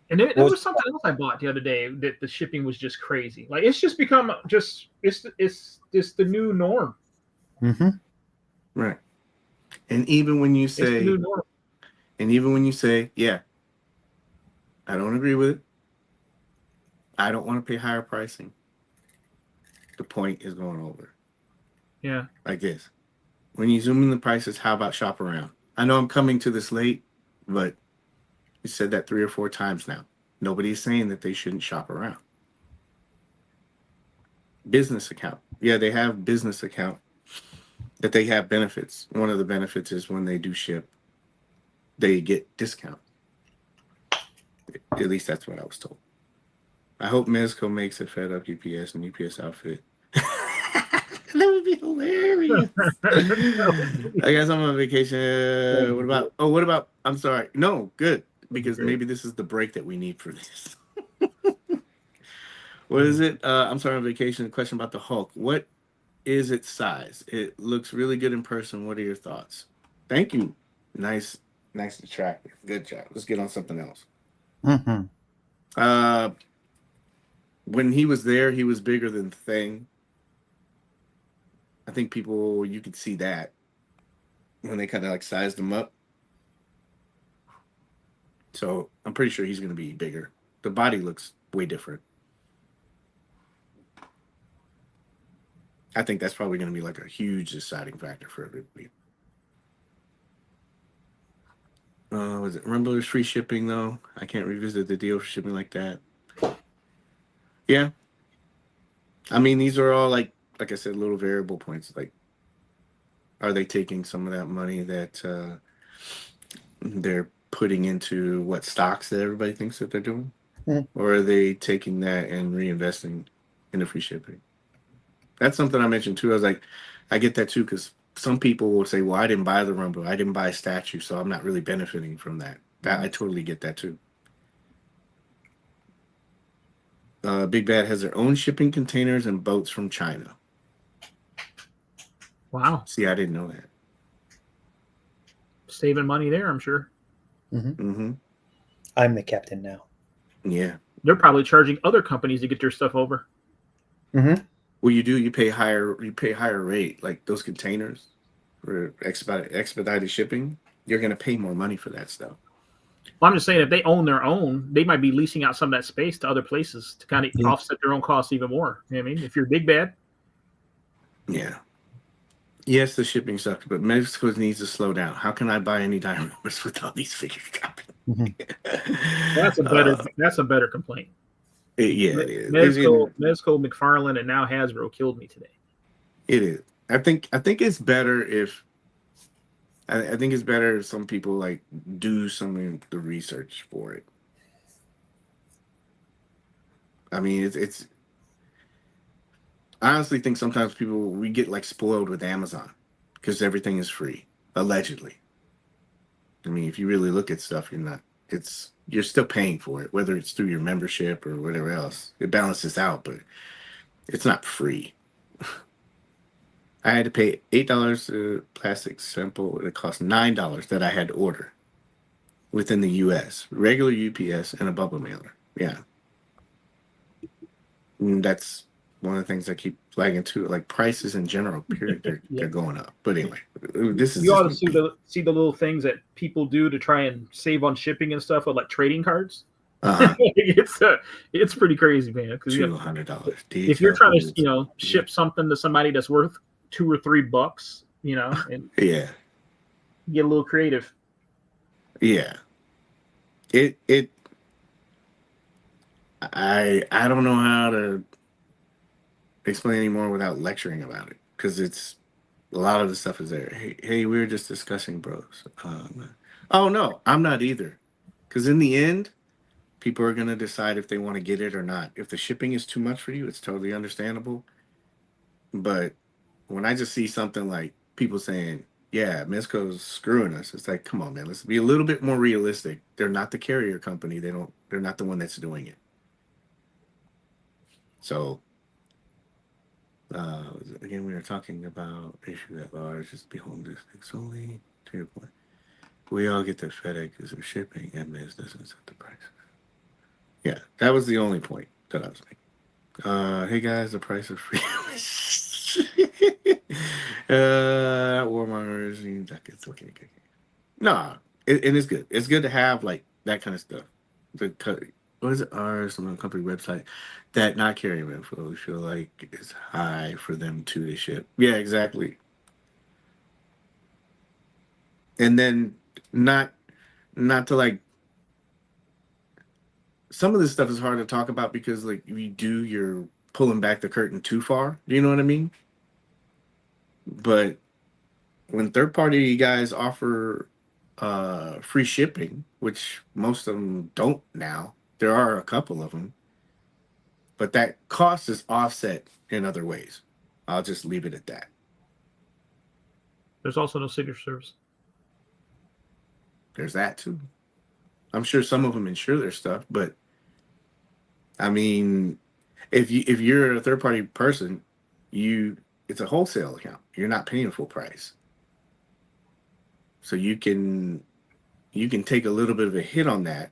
And there was something else I bought the other day that the shipping was just crazy. Like it's just become it's the new norm. Right. And even when you It's the say new norm. Yeah, I don't agree with it. I don't want to pay higher pricing. The point is going over. Yeah. Like this. When you zoom in the prices, how about shop around? I know I'm coming to this late, but you said that 3 or 4 times now. Nobody's saying that they shouldn't shop around. Business account. Yeah, they have business account. That they have benefits. One of the benefits is when they do ship, they get discount. At least that's what I was told. I hope Mezco makes a Fed up UPS and UPS outfit. That would be hilarious. I guess I'm on vacation. What about? I'm sorry. No, good. Because maybe this is the break that we need for this. What is it? I'm sorry, on vacation. Question about the Hulk. What is its size? It looks really good in person. What are your thoughts? Thank you. Nice attractive. Good job. Let's get on something else. When he was there, he was bigger than Thing. I think you could see that when they kind of like sized him up. So I'm pretty sure he's going to be bigger. The body looks way different. I think that's probably going to be like a huge deciding factor for everybody. Was it Rumbler's free shipping though? I can't revisit the deal for shipping like that. Yeah. I mean, these are all like I said, little variable points. Like, are they taking some of that money that they're putting into what stocks that everybody thinks that they're doing? Or are they taking that and reinvesting in the free shipping? That's something I mentioned too. I was like, I get that too, because some people will say, well, I didn't buy the Rumble. I didn't buy a statue, so I'm not really benefiting from that. I totally get that too. Big Bad has their own shipping containers and boats from China. Wow. See, I didn't know that. Saving money there, I'm sure. I'm the captain now. Yeah. They're probably charging other companies to get their stuff over. Well, you pay higher rate, like those containers for expedited shipping. You're gonna pay more money for that stuff. Well, I'm just saying, if they own their own, they might be leasing out some of that space to other places to kind of offset their own costs even more. You know what I mean? If you're big bad. Yeah. Yes, the shipping sucks, but Mezco needs to slow down. How can I buy any dioramas with all these figures dropping? That's a better complaint. Yeah, it is. Mezco, McFarlane, and now Hasbro killed me today. It is. I think it's better if I think it's better if some people like do some of the research for it. I mean, it's I honestly think sometimes we get like spoiled with Amazon because everything is free, allegedly. I mean, if you really look at stuff, you're still paying for it, whether it's through your membership or whatever else. It balances out, but it's not free. I had to pay $8 plastic sample. It cost $9 that I had to order within the U.S. Regular UPS and a bubble mailer. Yeah, and that's one of the things I keep flagging too. Like prices in general, period, they're going up. But anyway, this is you ought to see the little things that people do to try and save on shipping and stuff with like trading cards. It's pretty crazy, man. Because $200. If you're trying to ship something to somebody that's worth $2 or $3, and yeah, get a little creative. Yeah, I don't know how to explain anymore without lecturing about it, because it's a lot of the stuff is there. Hey, we were just discussing, bros. Oh no, I'm not either, because in the end, people are gonna decide if they want to get it or not. If the shipping is too much for you, it's totally understandable. But when I just see something like people saying, "Yeah, Mezco's screwing us," it's like, come on, man, let's be a little bit more realistic. They're not the carrier company. They're not the one that's doing it. So. Again, we are talking about issue at large is beholden to things solely. To your point, we all get that FedEx is shipping and Mez doesn't set the prices. Yeah, that was the only point that I was making. Hey guys, the price of free. Warmongers, it's okay. No, and it's good. It's good to have like that kind of stuff. What is it? Some company website that not carrying info we feel like is high for them to ship. Yeah, exactly. And then not to like, some of this stuff is hard to talk about because like you're pulling back the curtain too far. Do you know what I mean? But when third party guys offer free shipping, which most of them don't now. There are a couple of them, but that cost is offset in other ways. I'll just leave it at that. There's also no signature service. There's that too. I'm sure some of them insure their stuff, but I mean, if you're a third party person, it's a wholesale account. You're not paying full price, so you can take a little bit of a hit on that,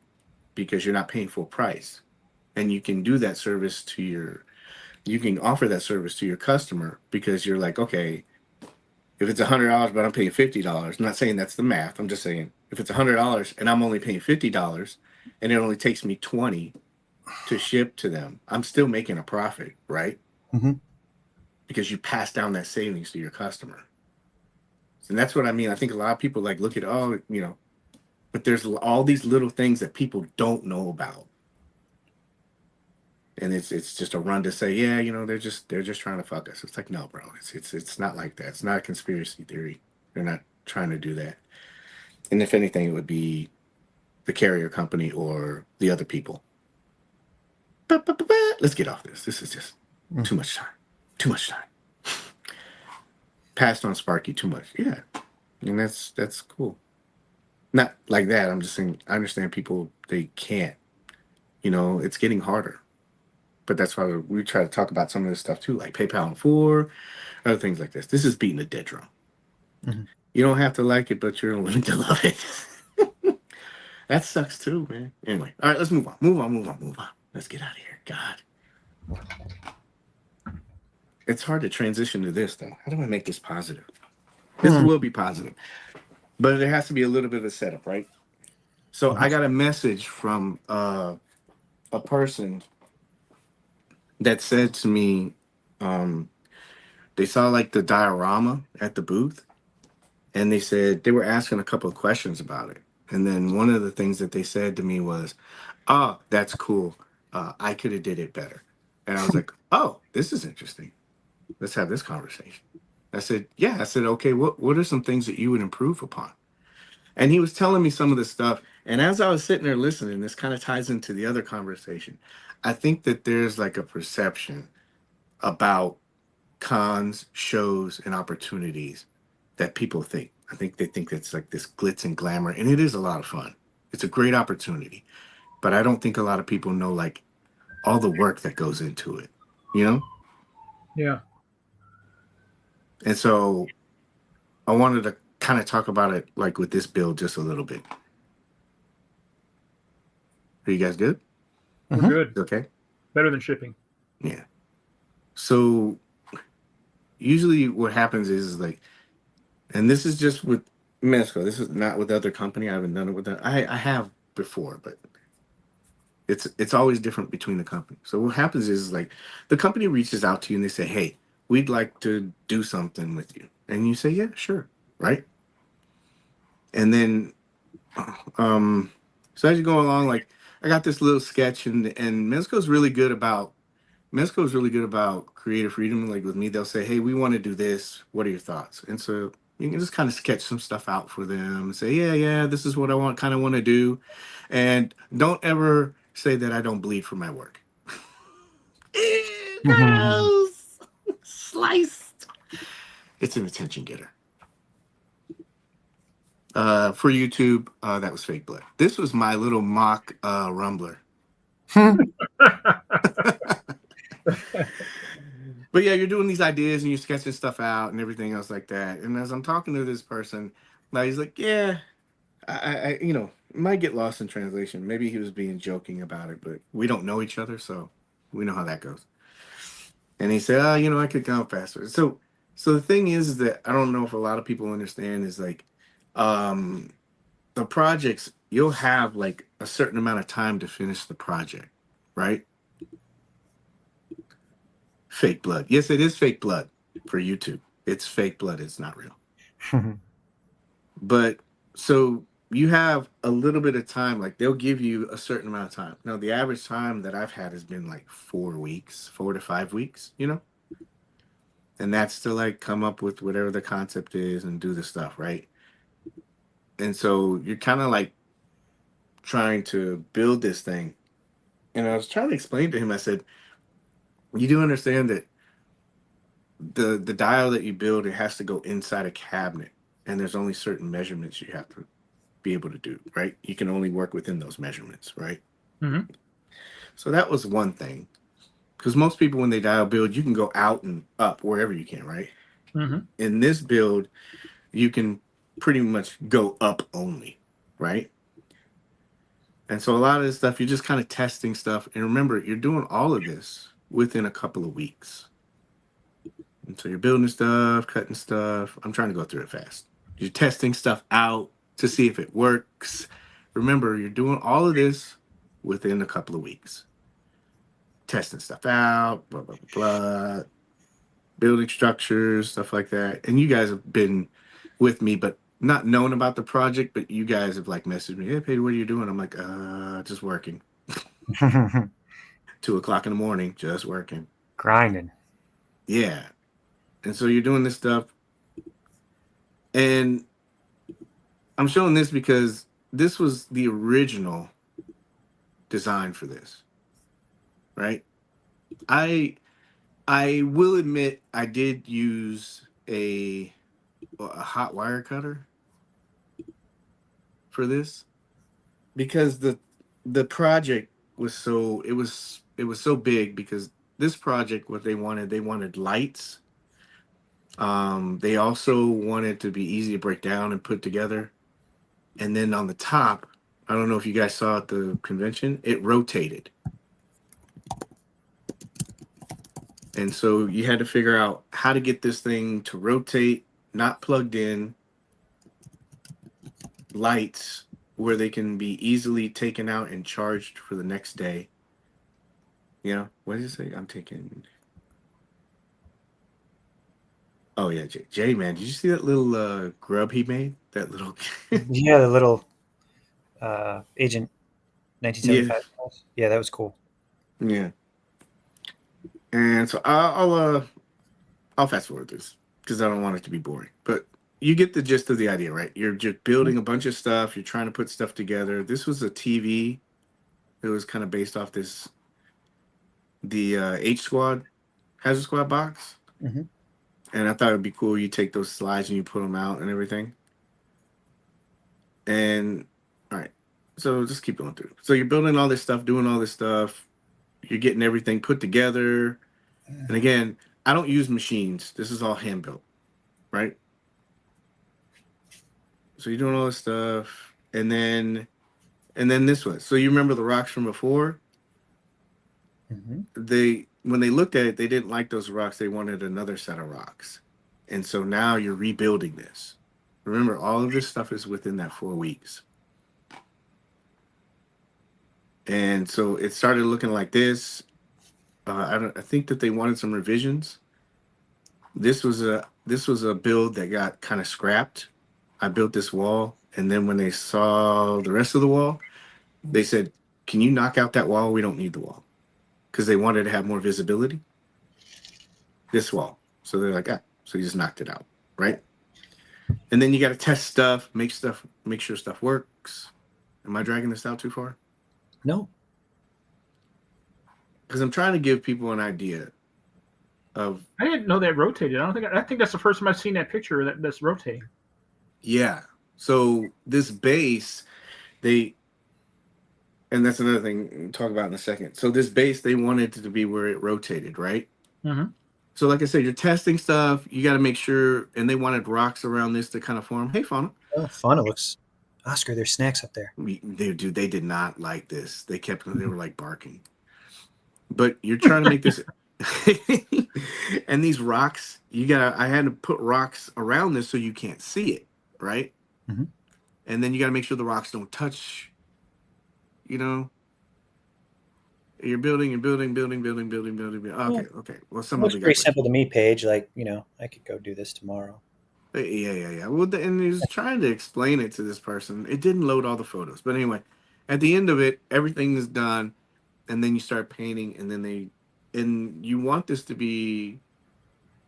because you're not paying full price, and you can do that service you can offer that service to your customer, because you're like, okay, if it's $100 but I'm paying $50, I'm not saying that's the math. I'm just saying if it's $100 and I'm only paying $50 and it only takes me $20 to ship to them, I'm still making a profit, right? Mm-hmm. Because you pass down that savings to your customer. And that's what I mean. I think a lot of people like look at, but there's all these little things that people don't know about, and it's just a run to say, yeah, they're just trying to fuck us. It's like, no, bro, it's not like that. It's not a conspiracy theory. They're not trying to do that. And if anything, it would be the carrier company or the other people. Let's get off this. This is just too much time. Too much time. Passed on Sparky too much. Yeah, and that's cool. Not like that. I'm just saying, I understand people, they can't. It's getting harder. But that's why we try to talk about some of this stuff too, like PayPal and 4, other things like this. This is beating a dead drum. Mm-hmm. You don't have to like it, but you're willing to love it. That sucks too, man. Anyway, all right, let's move on. Move on. Let's get out of here. God. It's hard to transition to this, though. How do I make this positive? This will be positive. But there has to be a little bit of setup, right? So I got a message from a person that said to me, they saw like the diorama at the booth, and they said they were asking a couple of questions about it. And then one of the things that they said to me was, "Oh, that's cool. I could have did it better." And I was like, "Oh, this is interesting. Let's have this conversation." I said, "Yeah." I said, "Okay, what are some things that you would improve upon?" And he was telling me some of this stuff. And as I was sitting there listening, this kind of ties into the other conversation. I think that there's like a perception about cons, shows, and opportunities that people think. I think they think it's like this glitz and glamour, and it is a lot of fun. It's a great opportunity. But I don't think a lot of people know like all the work that goes into it, you know? Yeah. And so I wanted to kind of talk about it like with this build just a little bit. Are you guys good? We're good. Okay. Better than shipping. Yeah. So usually what happens is like, and this is just with Mezco. This is not with other company. I haven't done it with that. I have before, but it's always different between the company. So what happens is like the company reaches out to you and they say, "Hey, we'd like to do something with you." And you say, "Yeah, sure." Right. And then, so as you go along, like I got this little sketch, and Mezco's really good about creative freedom. Like with me, they'll say, "Hey, we want to do this. What are your thoughts?" And so you can just kind of sketch some stuff out for them and say, "Yeah, this is what I want to do," and don't ever say that I don't bleed for my work. Gross. Sliced. It's an attention getter. For YouTube, that was fake blood. This was my little mock Rumbler. But yeah, you're doing these ideas and you're sketching stuff out and everything else like that. And as I'm talking to this person, now he's like, "Yeah, I it might get lost in translation. Maybe he was being joking about it, but we don't know each other, so we know how that goes." And he said, "Oh, I could count faster." So the thing is that I don't know if a lot of people understand is like, the projects, you'll have like a certain amount of time to finish the project, right? Fake blood. Yes, it is fake blood for YouTube. It's fake blood. It's not real. But so you have a little bit of time. Like they'll give you a certain amount of time. Now, the average time that I've had has been like 4 weeks, 4 to 5 weeks, and that's to like come up with whatever the concept is and do the stuff, right? And so you're kind of like trying to build this thing. And I was trying to explain to him, I said, you do understand that the dial that you build, it has to go inside a cabinet. And there's only certain measurements you have to be able to do, right? You can only work within those measurements, right? Mm-hmm. So that was one thing. Because most people, when they dial build, you can go out and up wherever you can, right? Mm-hmm. In this build, you can pretty much go up only, right? And so a lot of this stuff, you're just kind of testing stuff. And remember, you're doing all of this within a couple of weeks. And so you're building stuff, cutting stuff. I'm trying to go through it fast. You're testing stuff out to see if it works. Remember, you're doing all of this within a couple of weeks. Testing stuff out, blah, blah, blah, blah. Building structures, stuff like that. And you guys have been with me, but not knowing about the project, but you guys have like messaged me, "Hey, Paige, what are you doing?" I'm like, just working. 2 o'clock in the morning, just working. Grinding. Yeah. And so you're doing this stuff. And I'm showing this because this was the original design for this. Right? I will admit I did use a hot wire cutter for this because the project was so it was so big because this project, what they wanted lights. They also wanted to be easy to break down and put together. And then on the top, I don't know if you guys saw at the convention, it rotated. And so you had to figure out how to get this thing to rotate, not plugged in, lights where they can be easily taken out and charged for the next day. You know, what did it say? I'm taking. Oh yeah, Jay, man, did you see that little grub he made? That little. Yeah, the little Agent 1975. Yeah. Yeah, that was cool. Yeah. And so I'll fast forward this because I don't want it to be boring. But you get the gist of the idea, right? You're just building a bunch of stuff. You're trying to put stuff together. This was a TV. It was kind of based off the H Squad, Hazard Squad box. Mm-hmm. And I thought it'd be cool. You take those slides and you put them out and everything. And all right, so just keep going through. So you're building all this stuff, doing all this stuff. You're getting everything put together. And again, I don't use machines. This is all hand built, right? So you're doing all this stuff, and then this one. So you remember the rocks from before? Mm-hmm. When they looked at it, they didn't like those rocks. They wanted another set of rocks, and so now you're rebuilding this. Remember, all of this stuff is within that 4 weeks, and so it started looking like this. I think that they wanted some revisions. This was a build that got kind of scrapped. I built this wall, and then when they saw the rest of the wall, they said, "Can you knock out that wall? We don't need the wall," because they wanted to have more visibility. This wall, so they're like, so you just knocked it out, right? And then you got to test stuff, make sure stuff works. Am I dragging this out too far? No. Because I'm trying to give people an idea of. I didn't know that rotated. I think that's the first time I've seen that picture that's rotating. Yeah. So this base, and that's another thing we'll talk about in a second. So this base, they wanted it to be where it rotated, right? Mm-hmm. So like I said, you're testing stuff. You got to make sure, and they wanted rocks around this to kind of form. Hey, Fauna. Oh, fun. It looks. Oscar, there's snacks up there. They did not like this. They were like barking. But you're trying to make this, and these rocks, I had to put rocks around this so you can't see it, right? Mm-hmm. And then you got to make sure the rocks don't touch, you're building. Okay. Well, some of Looks pretty simple to me, Paige. Like, I could go do this tomorrow. Yeah. Well, and he was trying to explain it to this person. It didn't load all the photos. But anyway, at the end of it, everything is done. And then you start painting, and then you want this to be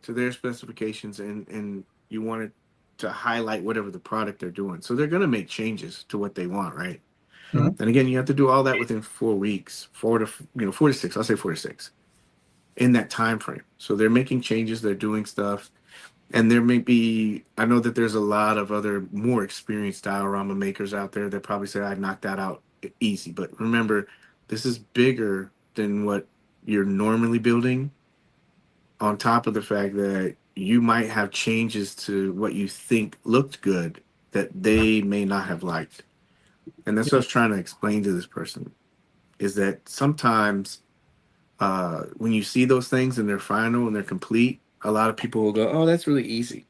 to their specifications, and you want it to highlight whatever the product they're doing. So they're going to make changes to what they want, right? Mm-hmm. And again, you have to do all that within 4 weeks, 4 to 6. I'll say 4 to 6 in that time frame. So they're making changes, they're doing stuff, and there may be. I know that there's a lot of other more experienced diorama makers out there that probably say I knocked that out easy, but remember. This is bigger than what you're normally building, on top of the fact that you might have changes to what you think looked good that they may not have liked. And that's what I was trying to explain to this person, is that sometimes when you see those things and they're final and they're complete, a lot of people will go, oh, that's really easy.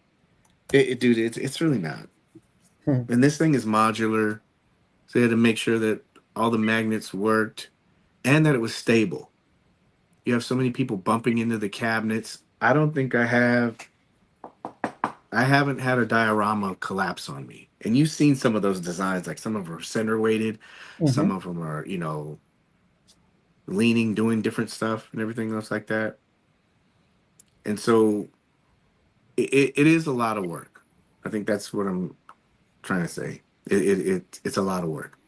Dude, it's really not. And this thing is modular. So they had to make sure that all the magnets worked and that it was stable. You have so many people bumping into the cabinets. I don't think I haven't had a diorama collapse on me. And you've seen some of those designs, like some of them are center weighted, some of them are, leaning, doing different stuff and everything else like that. And so it is a lot of work. I think that's what I'm trying to say. It's a lot of work.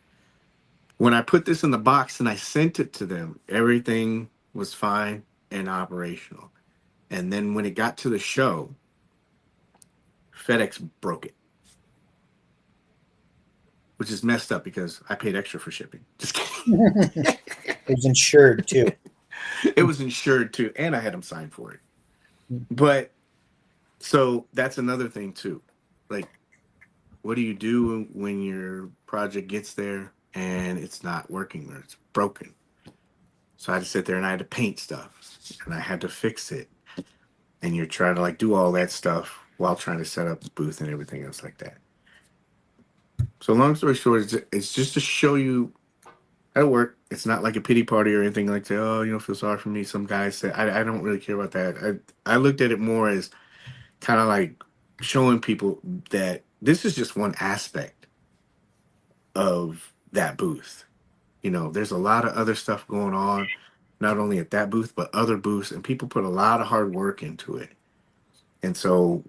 When I put this in the box and I sent it to them, everything was fine and operational. And then when it got to the show, FedEx broke it, which is messed up because I paid extra for shipping. Just kidding. It was insured too. It was insured too, and I had them sign for it. But so that's another thing too. Like, what do you do when your project gets there and it's not working or it's broken. So I had to sit there and I had to paint stuff and I had to fix it. And you're trying to like do all that stuff while trying to set up the booth and everything else like that. So long story short, it's just to show you how to work. It's not like a pity party or anything like that. Oh, you don't feel sorry for me. Some guys say, I don't really care about that. I looked at it more as kind of like showing people that this is just one aspect of that booth. You know, there's a lot of other stuff going on, not only at that booth, but other booths, and people put a lot of hard work into it. And so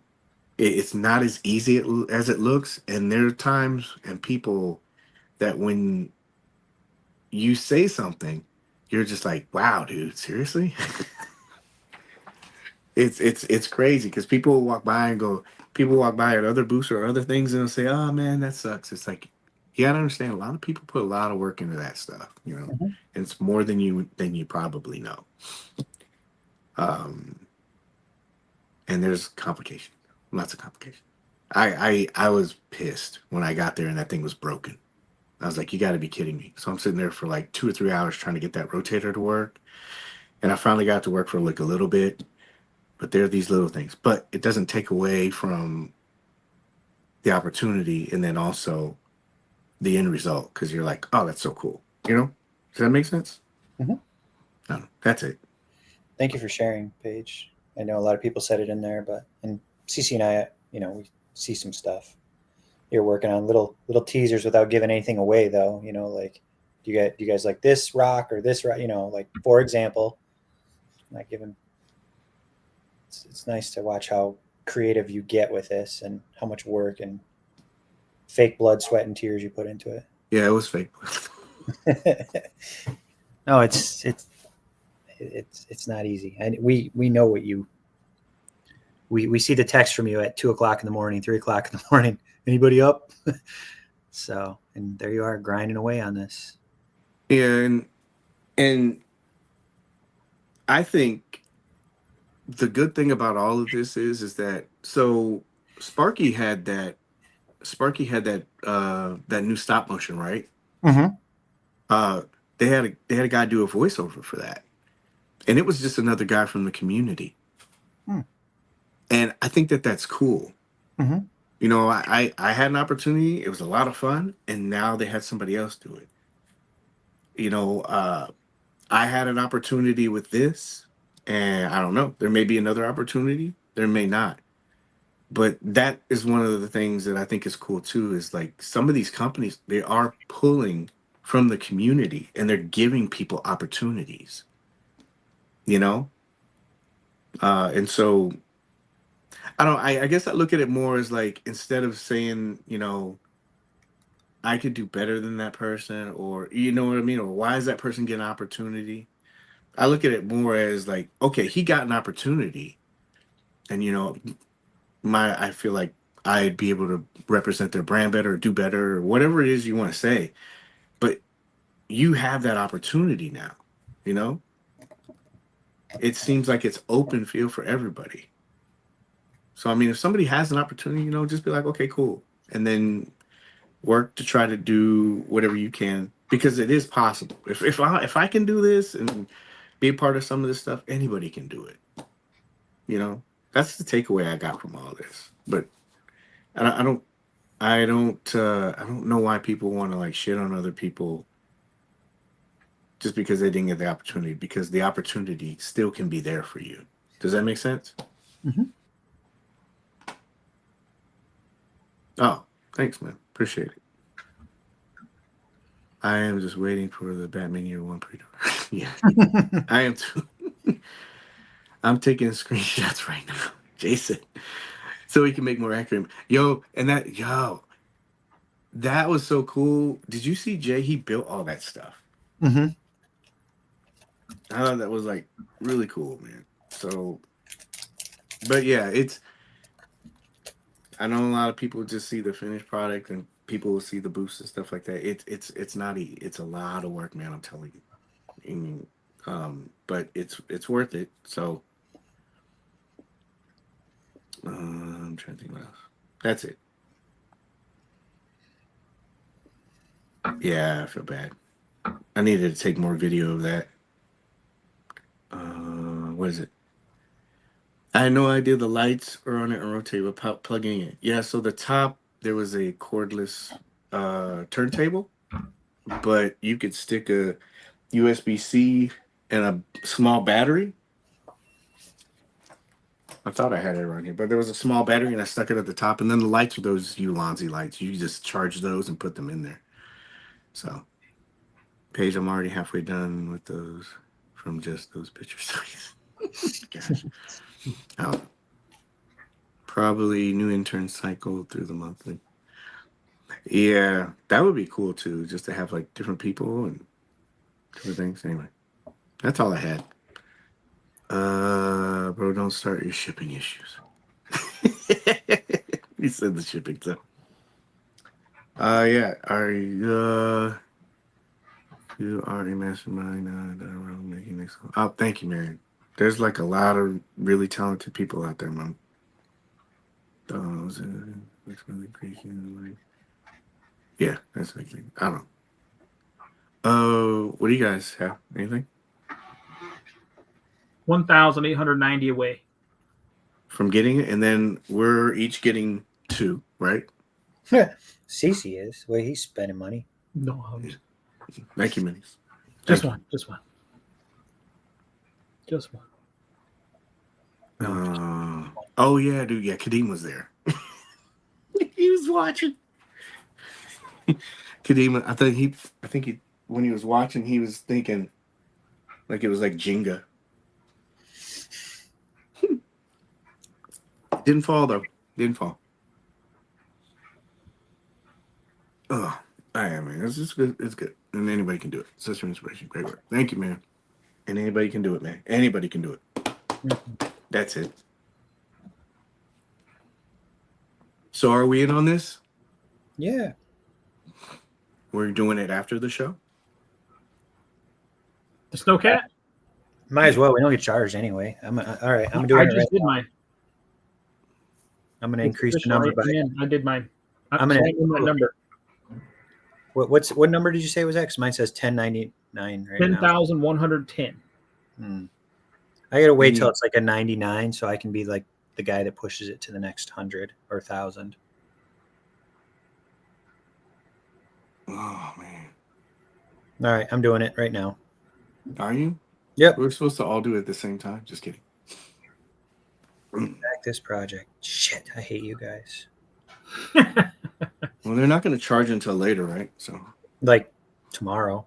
it's not as easy as it looks. And there are times and people that when you say something, you're just like, wow, dude, seriously? It's crazy because people walk by at other booths or other things and they'll say, oh man, that sucks. It's like, you gotta understand, a lot of people put a lot of work into that stuff, you know. Mhm. And it's more than you probably know. And there's complication, lots of complication. I was pissed when I got there and that thing was broken. I was like, you got to be kidding me. So I'm sitting there for like 2 or 3 hours trying to get that rotator to work. And I finally got to work for like a little bit. But there are these little things. But it doesn't take away from the opportunity and then also the end result. Because you're like, oh, that's so cool. You know? Does that make sense? Mhm. No, that's it. Thank you for sharing, Paige. I know a lot of people said it in there, but and CC and I, you know, we see some stuff. You're working on little teasers without giving anything away, though. You know, like do you guys like this rock or this rock? You know, like for example, not giving. It's nice to watch how creative you get with this and how much work and fake blood, sweat, and tears you put into it. Yeah, it was fake. No, it's not easy, and we know what you. We see the text from you at 2:00 in the morning, 3:00 in the morning. Anybody up? So, and there you are grinding away on this. Yeah, and I think the good thing about all of this is that so Sparky had that that new stop motion, right? Mm-hmm. Uh they had a guy do a voiceover for that. And it was just another guy from the community. Hmm. And I think that that's cool. Mm-hmm. You know, I had an opportunity, it was a lot of fun, and now they had somebody else do it. You know, I had an opportunity with this, and I don't know, there may be another opportunity, there may not. But that is one of the things that I think is cool too, is like some of these companies, they are pulling from the community and they're giving people opportunities, you know? And so I guess I look at it more as like, instead of saying, you know, I could do better than that person, or you know what I mean? Or why is that person getting an opportunity? I look at it more as like, okay, he got an opportunity. And you know, I feel like I'd be able to represent their brand better or do better or whatever it is you want to say. But you have that opportunity now, you know? It seems like it's open field for everybody. So I mean, if somebody has an opportunity, you know, just be like, okay, cool. And then work to try to do whatever you can, because it is possible. If I can do this and be a part of some of this stuff, anybody can do it. You know? That's the takeaway I got from all this. But I don't know why people want to like shit on other people just because they didn't get the opportunity, because the opportunity still can be there for you. Does that make sense? Mm-hmm. Oh, thanks, man. Appreciate it. I am just waiting for the Batman Year One pre-order. Yeah, I am too. I'm taking screenshots right now, Jason, so we can make more accurate. That was so cool. Did you see Jay? He built all that stuff. Mm-hmm. I thought that was like really cool, man. So, but yeah, I know a lot of people just see the finished product and people will see the boosts and stuff like that. It's not easy. It's a lot of work, man. I'm telling you. But it's worth it. So, I'm trying to think what else. That's it. Yeah, I feel bad. I needed to take more video of that. What is it? I had no idea the lights are on it and rotate without plugging it. Yeah, so the top, there was a cordless turntable, but you could stick a USB-C and a small battery. I thought I had it around here, but there was a small battery and I stuck it at the top. And then the lights were those Ulanzi lights. You just charge those and put them in there. So, Paige, I'm already halfway done with those from just those pictures. Gosh. Oh, probably new intern cycle through the monthly. Yeah, that would be cool too, just to have like different people and different things. Anyway, that's all I had. Bro, don't start your shipping issues. He said the shipping stuff. Yeah. Are you are a mastermind around making this? Oh, thank you, Marion. There's like a lot of really talented people out there, Mom. Those looks really crazy. Yeah, that's like I don't know. What do you guys have? Anything 1,890 away. from getting it? And then we're each getting 2, right? Cece is. Well, he's spending money. No, Thank you, Minis. just one. Just one. Just one. Oh yeah, dude. Yeah, Kadeem was there. He was watching. Kadeem, I think he when he was watching, he was thinking like it was like Jenga. Didn't fall though. Didn't fall. Oh, I am, man. It's just good. It's good, and anybody can do it. Such an inspiration. Great work. Thank you, man. And anybody can do it, man. Anybody can do it. That's it. So are we in on this? Yeah. We're doing it after the show? The Snowcat? Might as well. We don't get charged anyway. All right. I'm doing I it just right did now. mine. I'm going to increase the number. I did mine. I'm gonna- that number. What number did you say was that? 'Cause mine says 1099 right now. 10,110. I got to wait till it's like a 99 so I can be like the guy that pushes it to the next 100 or 1,000. Oh man. All right. I'm doing it right now. Are you? Yep. We're supposed to all do it at the same time. Just kidding. Back this project. Shit. I hate you guys. Well, they're not going to charge until later, right? So, Like tomorrow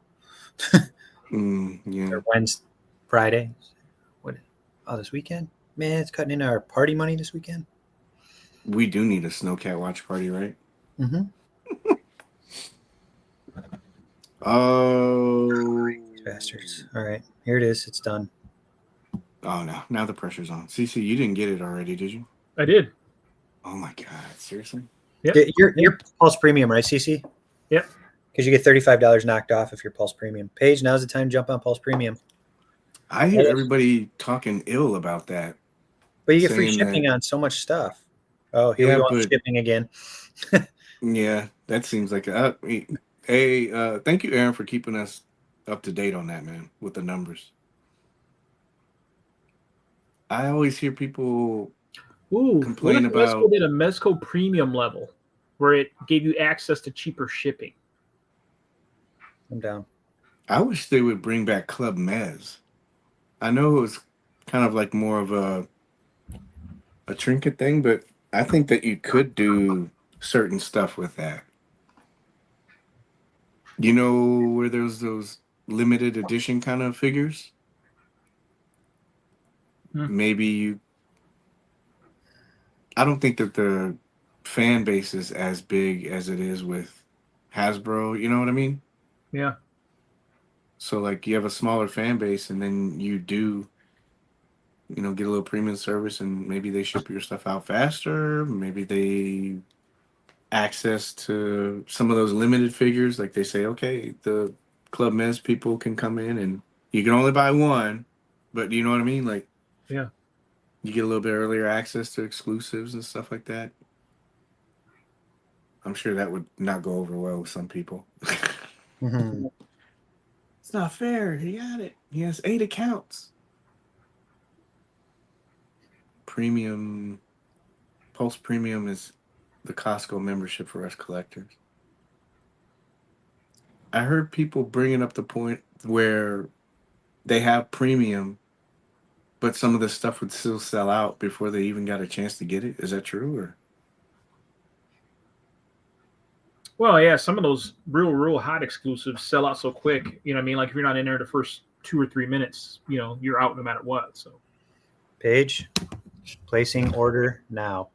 yeah. or Wednesday, Friday. What? Oh, this weekend? Man, it's cutting into our party money this weekend. We do need a Snowcat watch party, right? Mm-hmm. Oh. Bastards. All right. Here it is. It's done. Oh, no. Now the pressure's on. CC, you didn't get it already, did you? I did. Oh, my God. Seriously? Yep. You're Pulse Premium, right, CC? Yep. Because you get $35 knocked off if you're Pulse Premium. Paige, now's the time to jump on Pulse Premium. I hear everybody talking ill about that. But you get free saying shipping that- on so much stuff. Oh, here we go on shipping again. Yeah, that seems like hey, thank you, Aaron, for keeping us up to date on that, man, with the numbers. I always hear people complain what if about Mezco did a Mezco premium level where it gave you access to cheaper shipping. I'm down. I wish they would bring back Club Mez. I know it was kind of like more of a trinket thing, but I think that you could do certain stuff with that. You know where there's those limited edition kind of figures? Maybe you... I don't think that the fan base is as big as it is with Hasbro. You know what I mean? Yeah. So like you have a smaller fan base and then you do, you know, get a little premium service and maybe they ship your stuff out faster. Maybe they access to some of those limited figures. Like they say, okay, the Club Mez people can come in and you can only buy one, but you know what I mean? Like, yeah, you get a little bit earlier access to exclusives and stuff like that. I'm sure that would not go over well with some people. Mm-hmm. It's not fair. He got it. He has 8 accounts. Premium, Pulse Premium is the Costco membership for us collectors. I heard people bringing up the point where they have premium, but some of the stuff would still sell out before they even got a chance to get it. Is that true? Or Well, yeah, some of those real hot exclusives sell out so quick. You know what I mean? Like if you're not in there the first 2 or 3 minutes, you know, you're out no matter what. So, Paige, placing order now.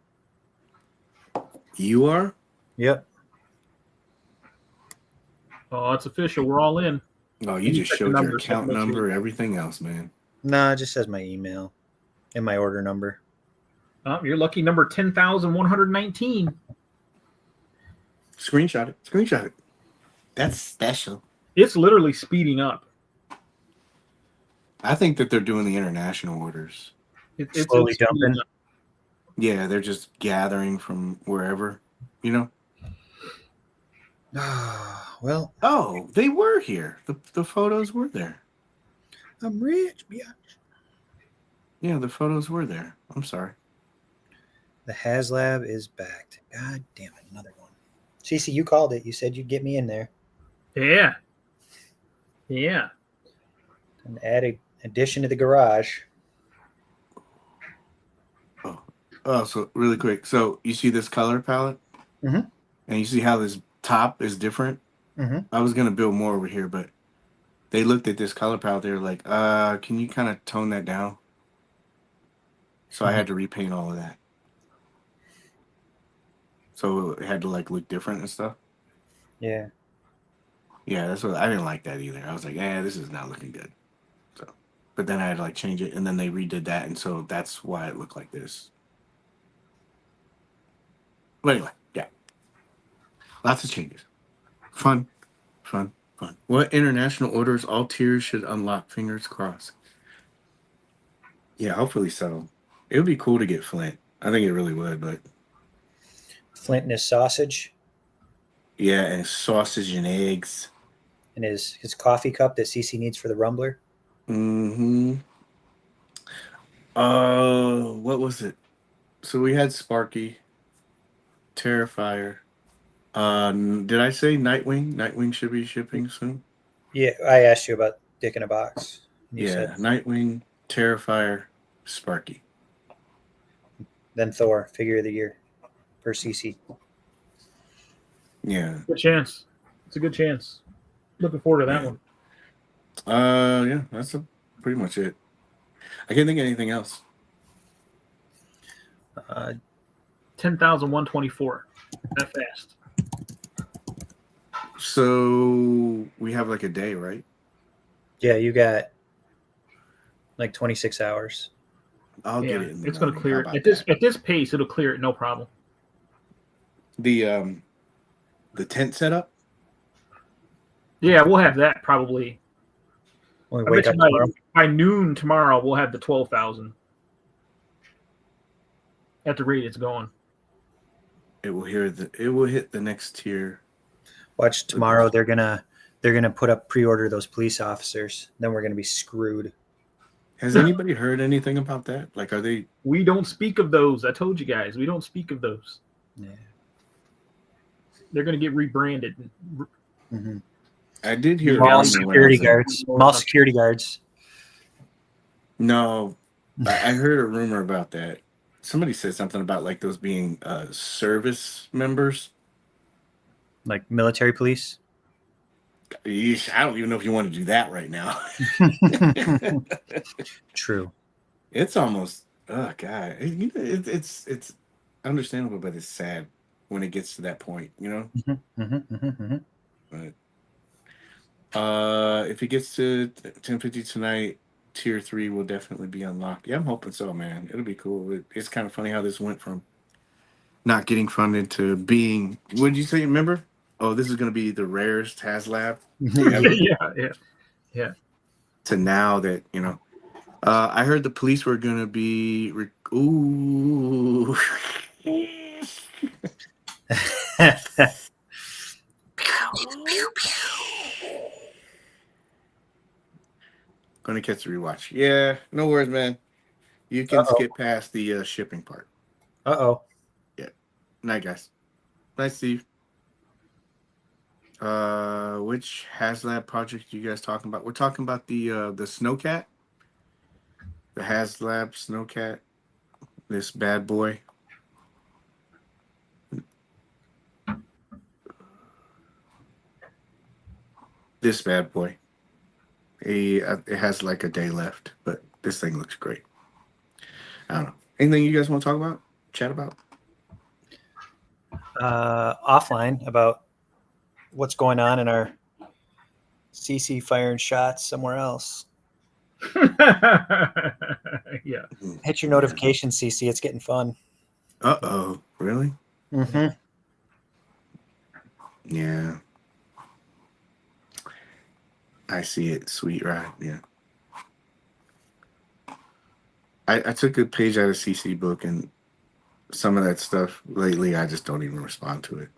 you are? Yep. oh, it's official. We're all in. Oh, you You just check the showed your numbers, check account them out, number, everything else, man. No, it just says my email and my order number. You're lucky number 10,119. Screenshot it. Screenshot it. That's special. It's literally speeding up. I think that they're doing the international orders. It's Slowly speeding dumping. up. Yeah, they're just gathering from wherever, you know? Well, Oh, they were here. The photos were there. I'm rich, bitch. Yeah, the photos were there. I'm sorry. The HasLab is backed. God damn it, another one. Cece, you called it. You said you'd get me in there. Yeah. Yeah. An added addition to the garage. Oh, so really quick. So you see this color palette? Mhm. And you see how this top is different? Mm-hmm. I was going to build more over here, but they looked at this color palette. They were like, can you kind of tone that down? So I had to repaint all of that. So it had to like look different and stuff. Yeah. Yeah, that's what I didn't like that either. I was like, this is not looking good. So, but then I had to like change it, and then they redid that, and so that's why it looked like this. But anyway, yeah, lots of changes. Fun. What international orders? All tiers should unlock. Fingers crossed. Yeah, hopefully so. It would be cool to get Flint. I think it really would, but Flint and his sausage yeah, and sausage and eggs. and his coffee cup that Cece needs for the Rumbler. Mm-hmm. What was it? So we had Sparky, Terrifier. Did I say Nightwing? Nightwing should be shipping soon. Yeah, I asked you about Dick in a Box. You Yeah, said, Nightwing, Terrifier, Sparky. then Thor, figure of the year for CC. Yeah. Good chance. It's a good chance. Looking forward to that Yeah. one. Yeah, that's pretty much it. I can't think of anything else. 10,124. That fast. So we have like a day, right? Yeah, you got like 26 hours. I'll Yeah, get it. In the it's going to morning. clear How it. about At this that? at this pace, it'll clear it no problem. The tent setup. Yeah, we'll have that probably. When I we wake bet up you tomorrow. by noon tomorrow, we'll have the 12,000. At the rate it's going. It will hit the next tier. Watch tomorrow. They're gonna put up pre-order those police officers. Then we're gonna be screwed. Has anybody heard anything about that? Like, are they? We don't speak of those. I told you guys, we don't speak of those. Yeah. They're going to get rebranded. Mm-hmm. I did hear Mall Mall rumor when I security was in- guards. Mall security guards. No, I heard a rumor about that. Somebody said something about like those being service members. Like military police. Yeesh, I don't even know if you want to do that right now. True. It's almost, oh god, it's understandable, but it's sad when it gets to that point, you know. But if it gets to 10:50 tonight, tier 3 will definitely be unlocked. Yeah, I'm hoping so, man. It'll be cool. It's kind of funny how this went from not getting funded to being. What did you say? Remember? Oh, this is going to be the rarest HasLab ever. Yeah. To now that you know. I heard the police were going to be. Ooh. when it gets to rewatch. Yeah, no worries, man. You can skip past the shipping part. Uh-oh. Yeah. Night, guys. Night, Steve. Which HasLab project are you guys talking about? We're talking about the Snowcat. The HasLab Snowcat. This bad boy. This bad boy. It has like a day left, but this thing looks great. I don't know. Anything you guys want to talk about? Chat about? Offline about what's going on in our CC firing shots somewhere else. Yeah. Hit your notification, CC. It's getting fun. Uh-oh. Really? Mm-hmm. Yeah. I see it. Sweet ride. Yeah. I took a page out of CC book, and some of that stuff lately, I just don't even respond to it.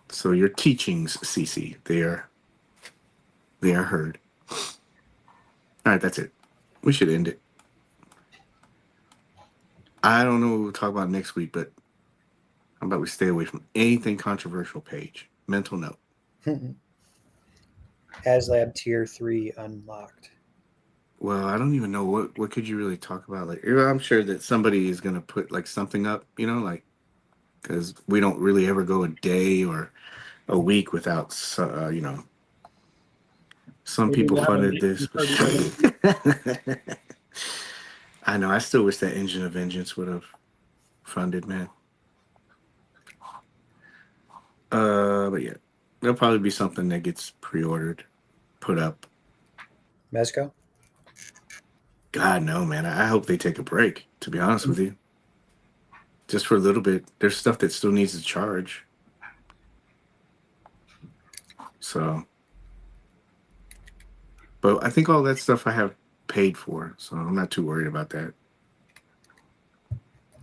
So your teachings, CC, they are heard. All right, that's it. We should end it. I don't know what we'll talk about next week, but how about we stay away from anything controversial, Paige? Mental note. HasLab Tier 3 unlocked. Well, I don't even know what could you really talk about. Like, I'm sure that somebody is going to put like something up, like, because we don't really ever go a day or a week without, some Maybe people we'll have a funded link this. to But I know. I still wish that Engine of Vengeance would have funded, man. But yeah, there'll probably be something that gets pre-ordered, put up. Mezco? God, no, man. I hope they take a break, to be honest with you. Just for a little bit. There's stuff that still needs to charge. So, but I think all that stuff I have paid for, so I'm not too worried about that.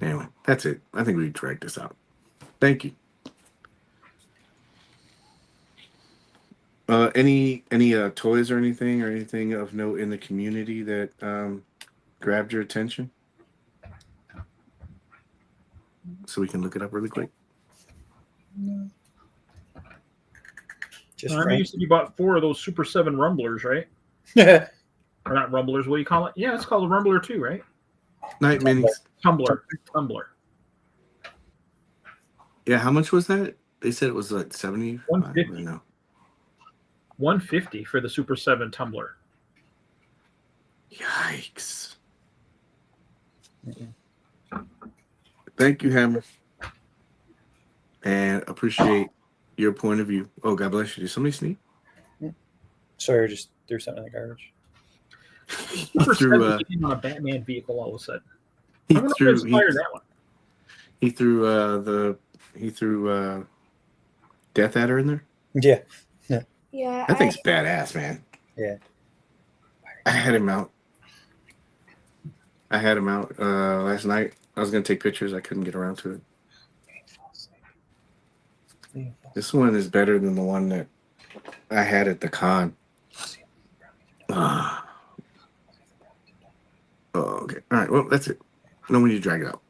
Anyway, that's it. I think we dragged this out. Thank you. Any toys or anything of note in the community that grabbed your attention? So we can look it up really quick. No. Just I mean, you said you bought 4 of those Super 7 Rumblers, right? Frank. Or not Rumblers, what do you call it? Yeah, it's called a Rumbler too, right? Night minis. Tumbler. Yeah, how much was that? They said it was like 70. 150. No. 150 for the Super 7 tumbler. Yikes. Thank you, Hammer. And appreciate your point of view. Oh, God bless you. Did somebody sneak? Sorry, I just threw something in the garbage. Super threw, 7 came on a Batman vehicle all of a sudden. He I don't know threw what inspired that one. He threw Death Adder in there. Yeah. Yeah. That thing's badass, man. Yeah. I had him out last night. I was gonna take pictures. I couldn't get around to it. This one is better than the one that I had at the con. Oh, okay. All right. Well, that's it. No need to drag it out.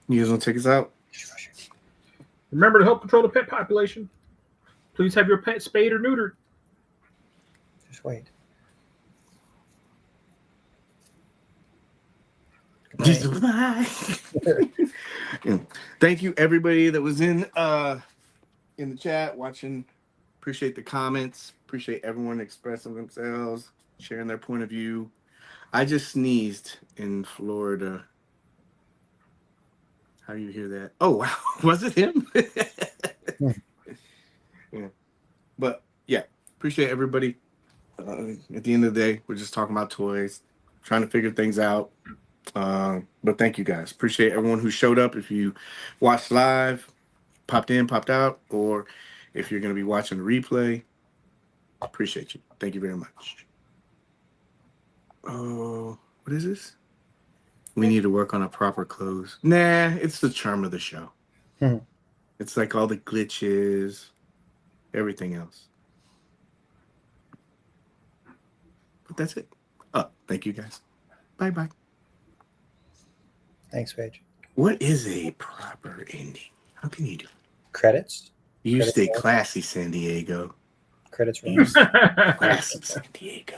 You guys want to take us out? Remember to help control the pet population. Please have your pet spayed or neutered. Just wait. Yeah. Thank you, everybody that was in the chat watching. Appreciate the comments. Appreciate everyone expressing themselves, sharing their point of view. I just sneezed in Florida. How do you hear that? Oh, wow. Was it him? Yeah. But yeah, appreciate everybody. At the end of the day, we're just talking about toys, trying to figure things out. But thank you guys. Appreciate everyone who showed up. If you watched live, popped in, popped out, or if you're going to be watching the replay, appreciate you. Thank you very much. Oh, what is this? We need to work on a proper close. Nah, it's the charm of the show. It's like all the glitches, everything else. But that's it. Oh, thank you guys. Bye-bye. Thanks, Paige. What is a proper ending? How can you do it? Credits. You Credits stay roll. classy, San Diego. Credits roll. You stay classy, San Diego.